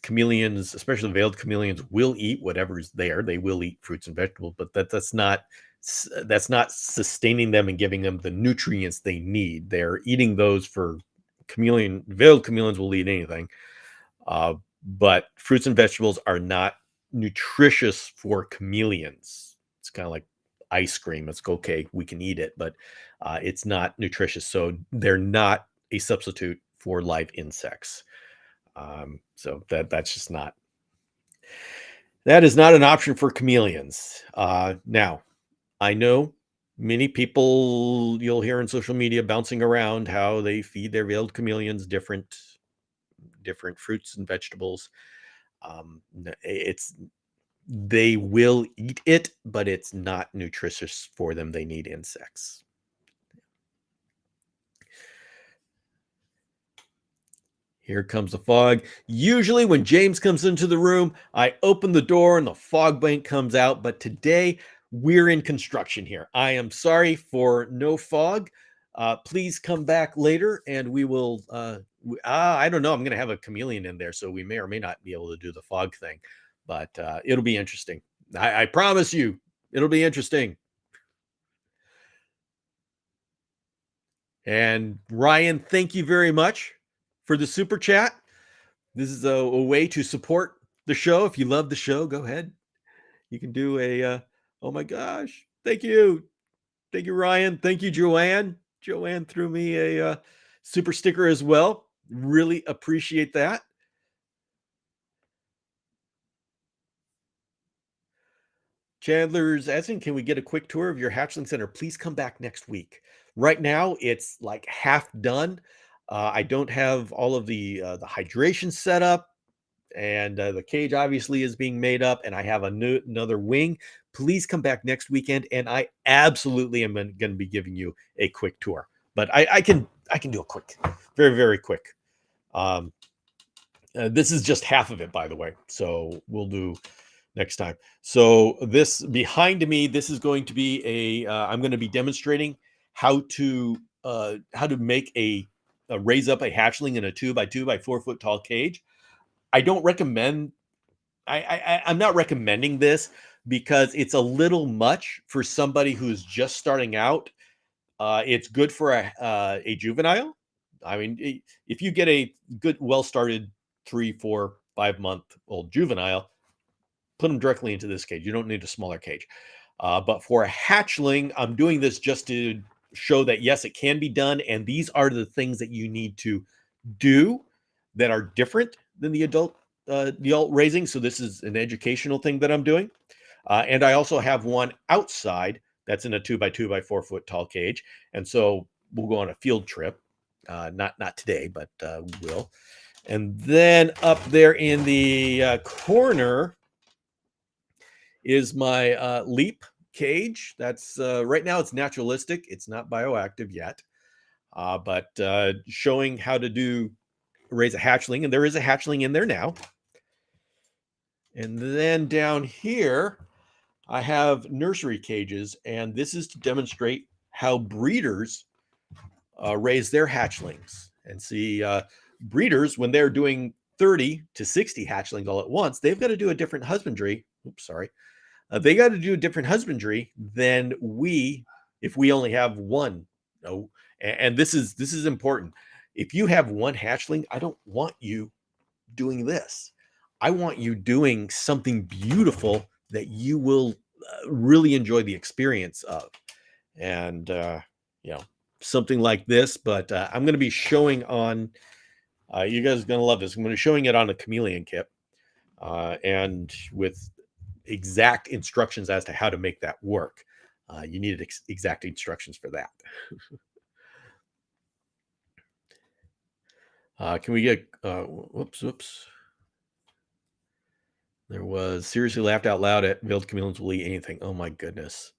Chameleons, especially veiled chameleons, will eat whatever's there. They will eat fruits and vegetables, but that's not sustaining them and giving them the nutrients they need. They're eating those for veiled chameleons will eat anything. But fruits and vegetables are not nutritious for chameleons. It's kind of like ice cream. It's okay, we can eat it, but it's not nutritious. So they're not a substitute for live insects. So that's just not. That is not an option for chameleons. Now, I know many people you'll hear in social media bouncing around how they feed their veiled chameleons different fruits and vegetables. They will eat it, but it's not nutritious for them. They need insects. Here comes the fog. Usually when James comes into the room, I open the door and the fog bank comes out. But today we're in construction here. I am sorry for no fog. Please come back later and we will, I don't know. I'm going to have a chameleon in there, so we may or may not be able to do the fog thing, but it'll be interesting. I promise you, it'll be interesting. And Ryan, thank you very much for the super chat. This is a way to support the show. If you love the show, go ahead. You can do oh my gosh. Thank you. Thank you, Ryan. Thank you, Joanne. Joanne threw me a super sticker as well. Really appreciate that. Chandler's asking, can we get a quick tour of your hatchling center? Please come back next week. Right now, it's like half done. I don't have all of the hydration set up, and the cage obviously is being made up, and I have another wing. Please come back next weekend, and I absolutely am going to be giving you a quick tour. But I can do a quick, very very quick. This is just half of it, by the way. So we'll do next time. So this behind me, this is going to be I'm going to be demonstrating how to make a raise up a hatchling in a 2x2 by 4 foot tall cage. I don't recommend. I'm not recommending this because it's a little much for somebody who's just starting out. It's good for a juvenile. I mean, if you get a good, well-started 3, 4, 5 month old juvenile, put them directly into this cage. You don't need a smaller cage. But for a hatchling, I'm doing this just to show that, yes, it can be done. And these are the things that you need to do that are different than the adult raising. So this is an educational thing that I'm doing. And I also have one outside that's in a 2x2 by 4 foot tall cage. And so we'll go on a field trip. Not today, but we will. And then up there in the corner is my leap cage. That's right now it's naturalistic. It's not bioactive yet, but showing how to raise a hatchling. And there is a hatchling in there now. And then down here, I have nursery cages. And this is to demonstrate how breeders raise their hatchlings. And see, breeders, when they're doing 30 to 60 hatchlings all at once, they've got to do a different husbandry. Oops, sorry. They got to do a different husbandry than if we only have one. No, and this is important. If you have one hatchling, I don't want you doing this. I want you doing something beautiful that you will really enjoy the experience of. And something like this. But I'm going to be showing on. You guys are going to love this. I'm going to be showing it on a chameleon kit, and with exact instructions as to how to make that work. You needed exact instructions for that. Can we get, whoops. There was seriously laughed out loud at veiled chameleons will eat anything. Oh my goodness.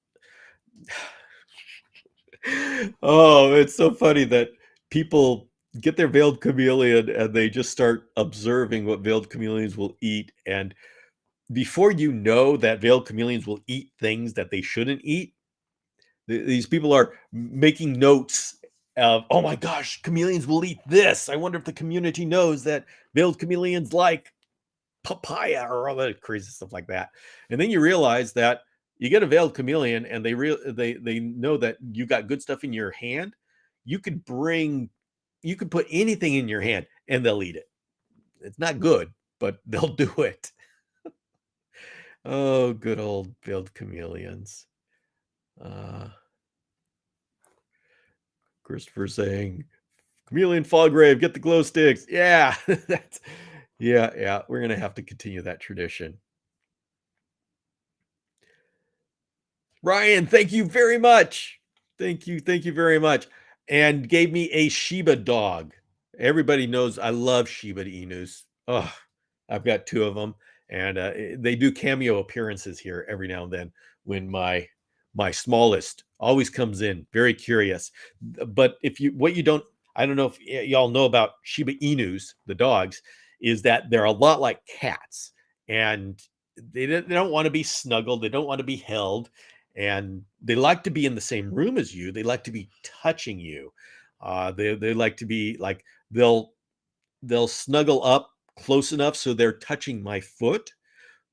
Oh, it's so funny that people get their veiled chameleon and they just start observing what veiled chameleons will eat. And before you know that veiled chameleons will eat things that they shouldn't eat, these people are making notes of, oh my gosh, chameleons will eat this. I wonder if the community knows that veiled chameleons like papaya or all that crazy stuff like that. And then you realize that you get a veiled chameleon and they know that you got good stuff in your hand. You could put anything in your hand and they'll eat it. It's not good, but they'll do it. Oh, good old veiled chameleons. Christopher saying, chameleon fog grave, get the glow sticks. Yeah, yeah. We're gonna have to continue that tradition. Ryan, thank you very much. Thank you very much. And gave me a Shiba dog. Everybody knows I love Shiba Inus. Oh, I've got 2 of them, and they do cameo appearances here every now and then when my smallest always comes in, very curious. But I don't know if y'all know about Shiba Inus, the dogs, is that they're a lot like cats, and they don't want to be snuggled, they don't want to be held, and they like to be in the same room as you. They like to be touching you. They like to be like they'll snuggle up close enough so they're touching my foot,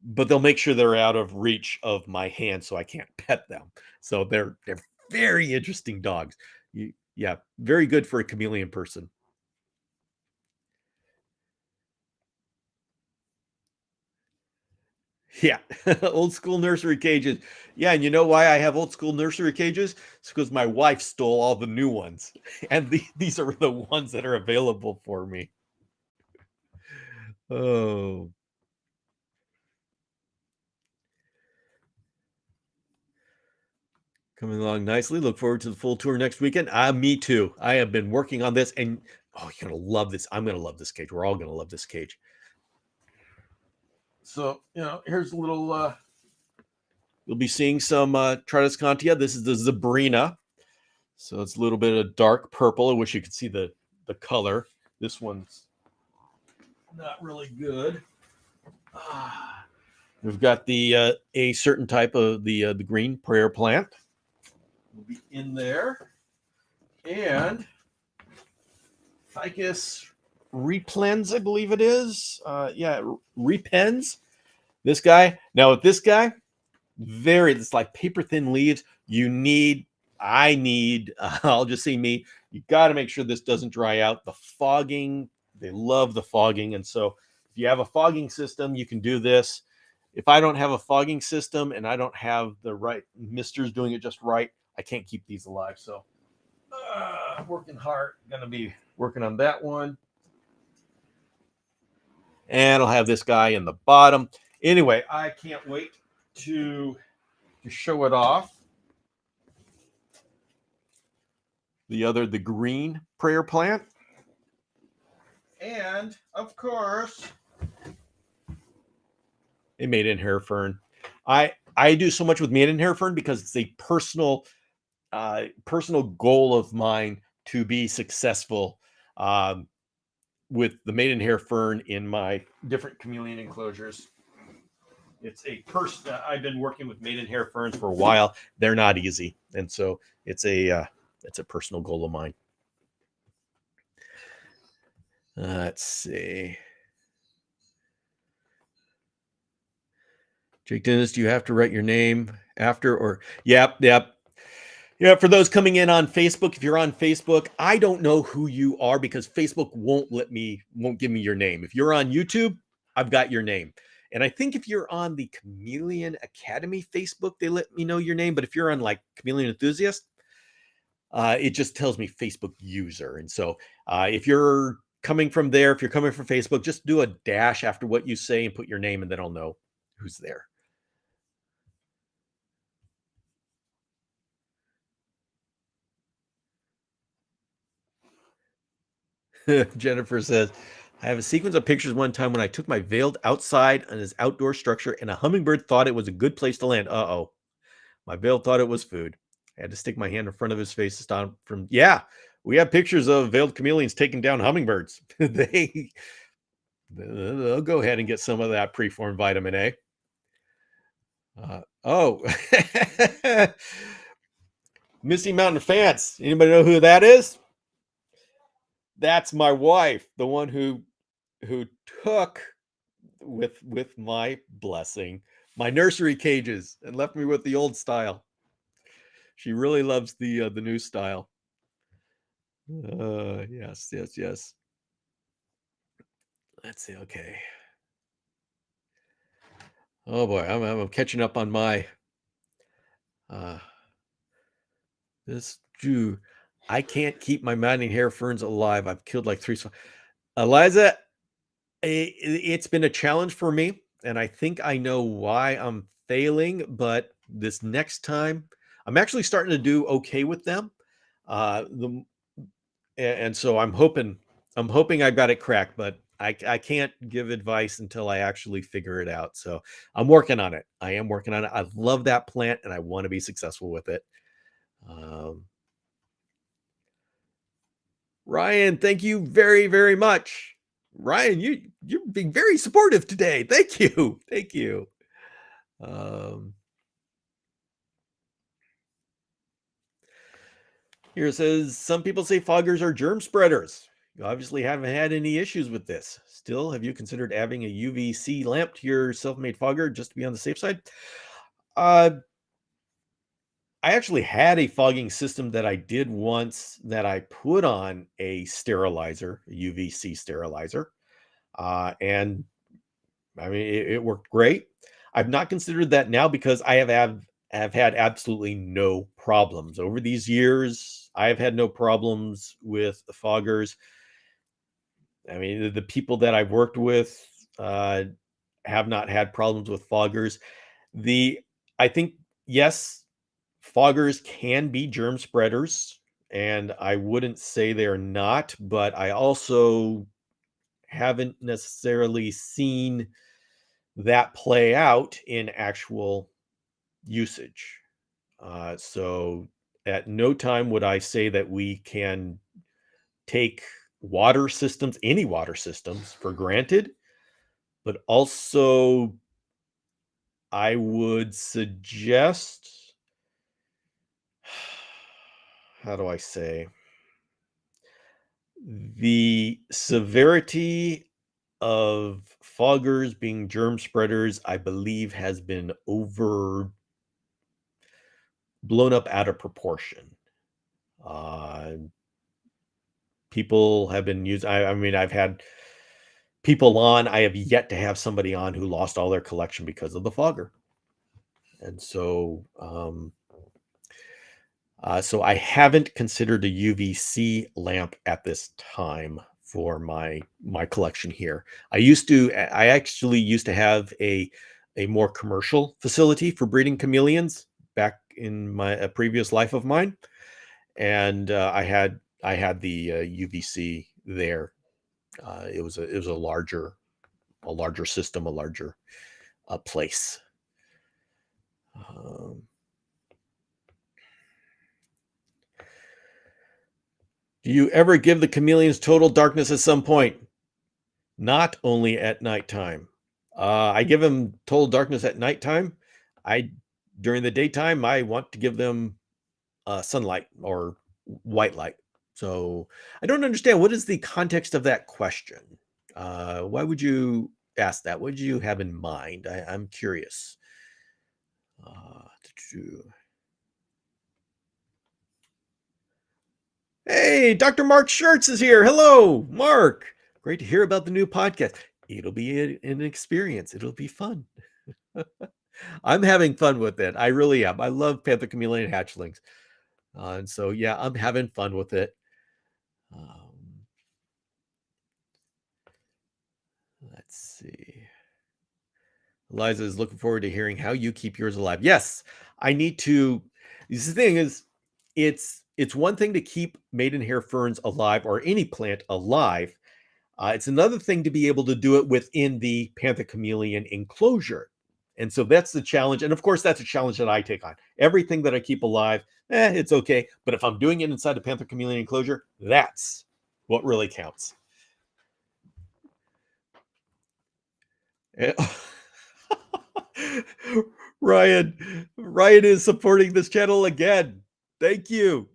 but they'll make sure they're out of reach of my hand so I can't pet them. So they're very interesting dogs. Yeah, very good for a chameleon person. Yeah, old school nursery cages. Yeah, and you know why I have old school nursery cages? It's because my wife stole all the new ones, and these are the ones that are available for me. Oh, coming along nicely. Look forward to the full tour next weekend. Me too. I have been working on this, and you're gonna love this. I'm gonna love this cage. We're all gonna love this cage. So, here's a little. You'll be seeing some Tridescantia. This is the Zabrina. So it's a little bit of dark purple. I wish you could see the color. This one's not really good. We've got the a certain type of the green prayer plant. Will be in there, and Ficus Replens, I believe it is. Repens. This guy. Now with this guy, it's like paper thin leaves. I'll just say me. You got to make sure this doesn't dry out. The fogging, they love the fogging, and so if you have a fogging system, you can do this. If I don't have a fogging system and I don't have the right misters doing it just right, I can't keep these alive. So working hard. Gonna be working on that one. And I'll have this guy in the bottom. Anyway, I can't wait to show it off. The green prayer plant. And of course, a maiden hair fern. I do so much with maiden hair fern because it's a personal goal of mine to be successful with the maiden hair fern in my different chameleon enclosures. It's a I've been working with maiden hair ferns for a while. They're not easy, and so it's a personal goal of mine. Let's see. Jake Dennis, do you have to write your name after or? Yep. Yeah, for those coming in on Facebook, if you're on Facebook, I don't know who you are because Facebook won't give me your name. If you're on YouTube, I've got your name. And I think if you're on the Chameleon Academy Facebook, they let me know your name. But if you're on like Chameleon Enthusiast, it just tells me Facebook user. And so if you're coming from there, if you're coming from Facebook, just do a dash after what you say and put your name, and then I'll know who's there. Jennifer says, I have a sequence of pictures one time when I took my veiled outside on his outdoor structure and a hummingbird thought it was a good place to land. Uh-oh. My veil thought it was food. I had to stick my hand in front of his face to stop him from. Yeah, we have pictures of veiled chameleons taking down hummingbirds. They'll go ahead and get some of that preformed vitamin A. Misty Mountain Fans. Anybody know who that is? That's my wife, the one who took with my blessing my nursery cages and left me with the old style. She really loves the new style. Yes. Let's see. Okay. Oh boy, I'm catching up on my this Jew. I can't keep my mountain hair ferns alive. I've killed like 3. Eliza, it's been a challenge for me, and I think I know why I'm failing. But this next time, I'm actually starting to do okay with them. And so I'm hoping I got it cracked, but I can't give advice until I actually figure it out. So I'm working on it. I am working on it. I love that plant, and I want to be successful with it. Ryan, thank you very, very much. Ryan, you're being very supportive today. Thank you. Here it says, some people say foggers are germ spreaders. You obviously haven't had any issues with this. Still, have you considered adding a UVC lamp to your self-made fogger just to be on the safe side? I actually had a fogging system that I did once that I put on a sterilizer, a UVC sterilizer. And I mean, it worked great. I've not considered that now because I have had absolutely no problems over these years. I have had no problems with the foggers. I mean, the people that I've worked with have not had problems with foggers. The I think yes, foggers can be germ spreaders, and I wouldn't say they're not, but I also haven't necessarily seen that play out in actual usage. So at no time would I say that we can take water systems, any water systems, for granted, but also I would suggest, how do I say, the severity of foggers being germ spreaders, I believe, has been blown up out of proportion. Uh, People have been used. I mean, I've had people on. I have yet to have somebody on who lost all their collection because of the fogger. And so I haven't considered a UVC lamp at this time for my collection here. I actually used to have a more commercial facility for breeding chameleons back in a previous life of mine, and I had the UVC there. It was a larger system, a larger place. Um, do you ever give the chameleons total darkness at some point? Not only at nighttime. I give them total darkness at nighttime. I During the daytime, I want to give them sunlight or white light. So I don't understand, what is the context of that question. Why would you ask that? What did you have in mind? I'm curious. Uh, Hey, Dr. Mark Schertz is here. Hello, Mark. Great to hear about the new podcast. It'll be an experience. It'll be fun. I'm having fun with it. I really am. I love Panther Chameleon hatchlings. And so, yeah, I'm having fun with it. Let's see. Eliza is looking forward to hearing how you keep yours alive. Yes, I need to. The thing is, it's one thing to keep maidenhair ferns alive or any plant alive. It's another thing to be able to do it within the Panther Chameleon enclosure. And so that's the challenge. And of course, that's a challenge that I take on. Everything that I keep alive, it's okay. But if I'm doing it inside the Panther Chameleon enclosure, that's what really counts. Ryan is supporting this channel again. Thank you.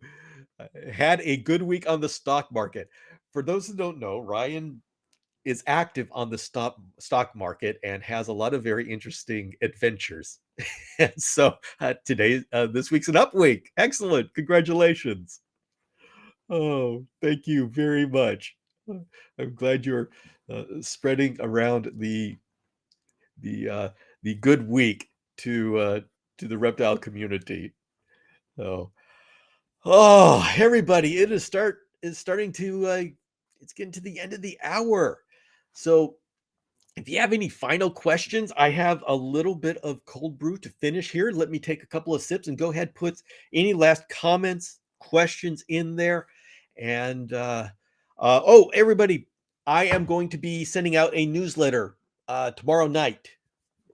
Had a good week on the stock market. For those who don't know, Ryan is active on the stock market and has a lot of very interesting adventures. And so this week's an up week. Excellent. Congratulations. Oh, thank you very much. I'm glad you're spreading around the good week to the reptile community. Everybody, it is starting to it's getting to the end of the hour. So if you have any final questions, I have a little bit of cold brew to finish here. Let me take a couple of sips and go ahead, put any last comments, questions in there. And everybody, I am going to be sending out a newsletter tomorrow night.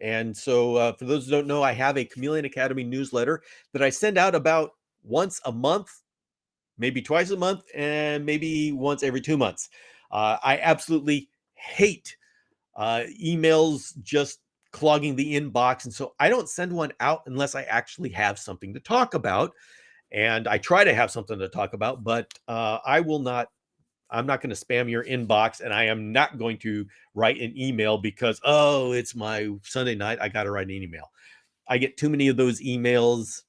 And so for those who don't know, I have a Chameleon Academy newsletter that I send out about once a month, maybe twice a month, and maybe once every 2 months. I absolutely hate emails just clogging the inbox. And so I don't send one out unless I actually have something to talk about. And I try to have something to talk about, but I'm not going to spam your inbox, and I am not going to write an email because, it's my Sunday night, I got to write an email. I get too many of those emails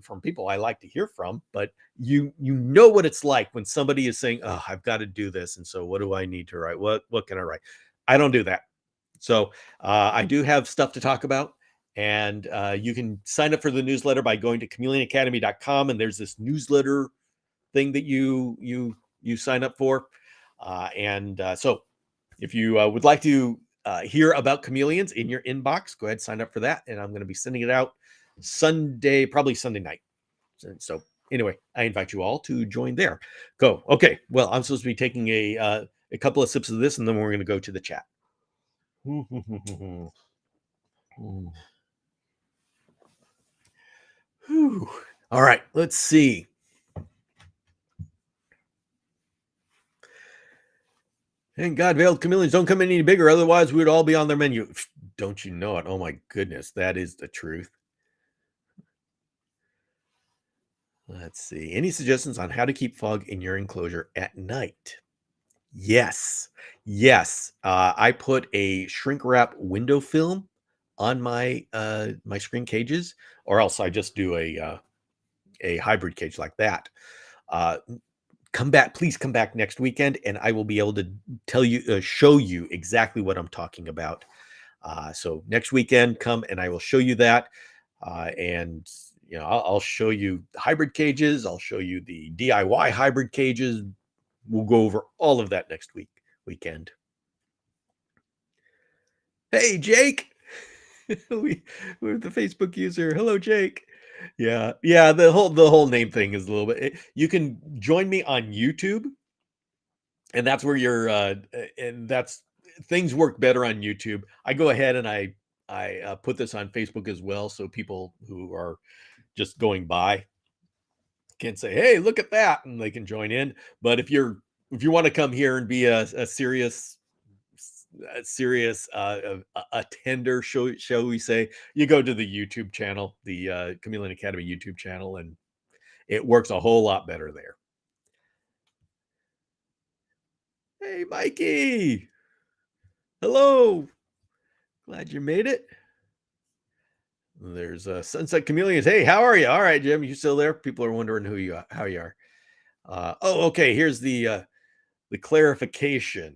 from people I like to hear from, but you know what it's like when somebody is saying, I've got to do this. And so what do I need to write? What can I write? I don't do that. So I do have stuff to talk about, And you can sign up for the newsletter by going to chameleonacademy.com, and there's this newsletter thing that you sign up for. So if you would like to hear about chameleons in your inbox, go ahead and sign up for that. And I'm going to be sending it out probably Sunday night. So anyway, I invite you all to join there. Go. Okay. Well, I'm supposed to be taking a couple of sips of this, and then we're going to go to the chat. All right, let's see. And God, veiled chameleons don't come any bigger, otherwise we would all be on their menu. Don't you know it? Oh my goodness, that is the truth. Let's see. Any suggestions on how to keep fog in your enclosure at night? Yes. I put a shrink wrap window film on my my screen cages, or else I just do a hybrid cage like that. Please come back next weekend, and I will be able to show you exactly what I'm talking about. So next weekend, come and I will show you that. And I'll show you the hybrid cages. I'll show you the DIY hybrid cages. We'll go over all of that next weekend. Hey, Jake. We're the Facebook user. Hello, Jake. Yeah. The whole name thing is a little bit. You can join me on YouTube, and that's where things work better on YouTube. I go ahead and I put this on Facebook as well, so people who are just going by can say, "Hey, look at that," and they can join in. But if you want to come here and be a serious attender, shall we say, you go to the YouTube channel, the Chameleon Academy YouTube channel, and it works a whole lot better there. Hey, Mikey. Hello. Glad you made it. There's Sunset Chameleons. Hey, how are you? All right, Jim, you still there? People are wondering how you are. Okay. Here's the clarification.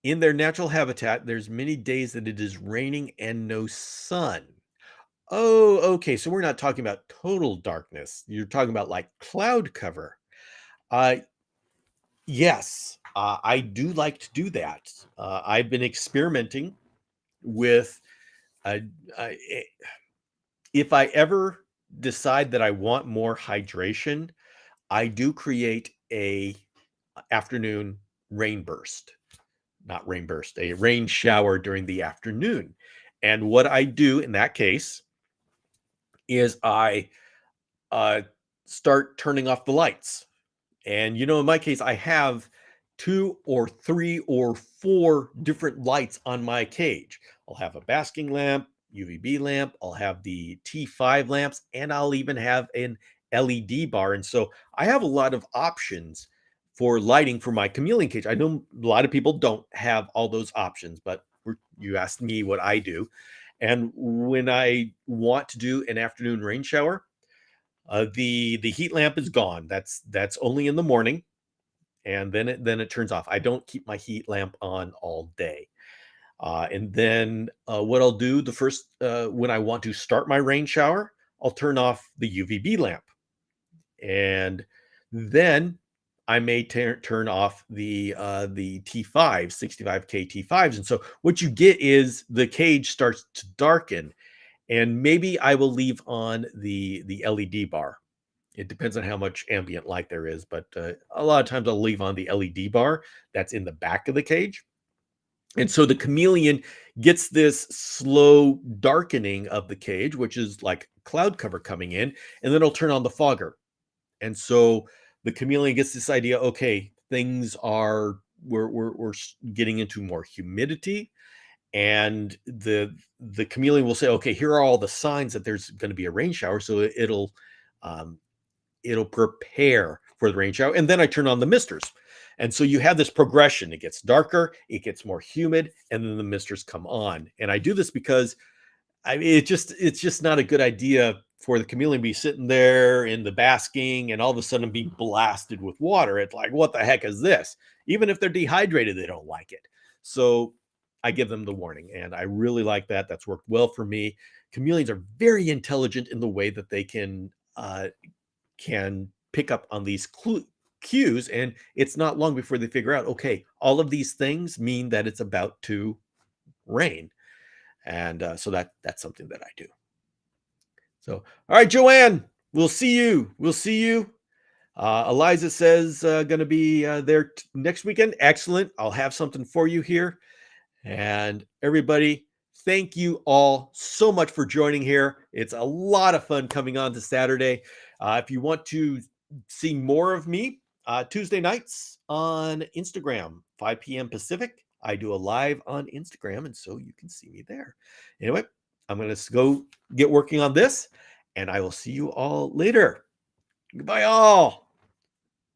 In their natural habitat, there's many days that it is raining and no sun. Oh, okay. So we're not talking about total darkness. You're talking about like cloud cover. Yes, I do like to do that. I've been experimenting with. If I ever decide that I want more hydration, I do create a afternoon rainburst. Not rainburst, a rain shower during the afternoon. And what I do in that case is I start turning off the lights. And, in my case, I have 2 or 3 or 4 different lights on my cage. I'll have a basking lamp, UVB lamp, I'll have the T5 lamps, and I'll even have an LED bar. And so I have a lot of options for lighting for my chameleon cage. I know a lot of people don't have all those options, but you asked me what I do. And when I want to do an afternoon rain shower, the heat lamp is gone. That's only in the morning, and then it turns off. I don't keep my heat lamp on all day. And then what I'll do the first when I want to start my rain shower, I'll turn off the UVB lamp, and then I may turn off the T5 65K T5s. And so what you get is the cage starts to darken. And maybe I will leave on the LED bar. It depends on how much ambient light there is, but a lot of times I'll leave on the LED bar that's in the back of the cage. And so the chameleon gets this slow darkening of the cage, which is like cloud cover coming in, and then it'll turn on the fogger. And so the chameleon gets this idea, okay, we're getting into more humidity. And the chameleon will say, okay, here are all the signs that there's going to be a rain shower. So it'll prepare for the rain shower. And then I turn on the misters. And so you have this progression. It gets darker, it gets more humid, and then the misters come on. And I do this because it's just not a good idea for the chameleon to be sitting there in the basking and all of a sudden being blasted with water. It's like, what the heck is this? Even if they're dehydrated, they don't like it. So I give them the warning. And I really like that. That's worked well for me. Chameleons are very intelligent in the way that they can pick up on these cues. And it's not long before they figure out, okay, all of these things mean that it's about to rain. And so that's something that I do. So, all right, Joanne, we'll see you. Eliza says going to be there next weekend. Excellent. I'll have something for you here. And everybody, thank you all so much for joining here. It's a lot of fun coming on to Saturday. If you want to see more of me, Tuesday nights on Instagram, 5 p.m. Pacific. I do a live on Instagram, and so you can see me there. Anyway, I'm going to go get working on this, and I will see you all later. Goodbye, all.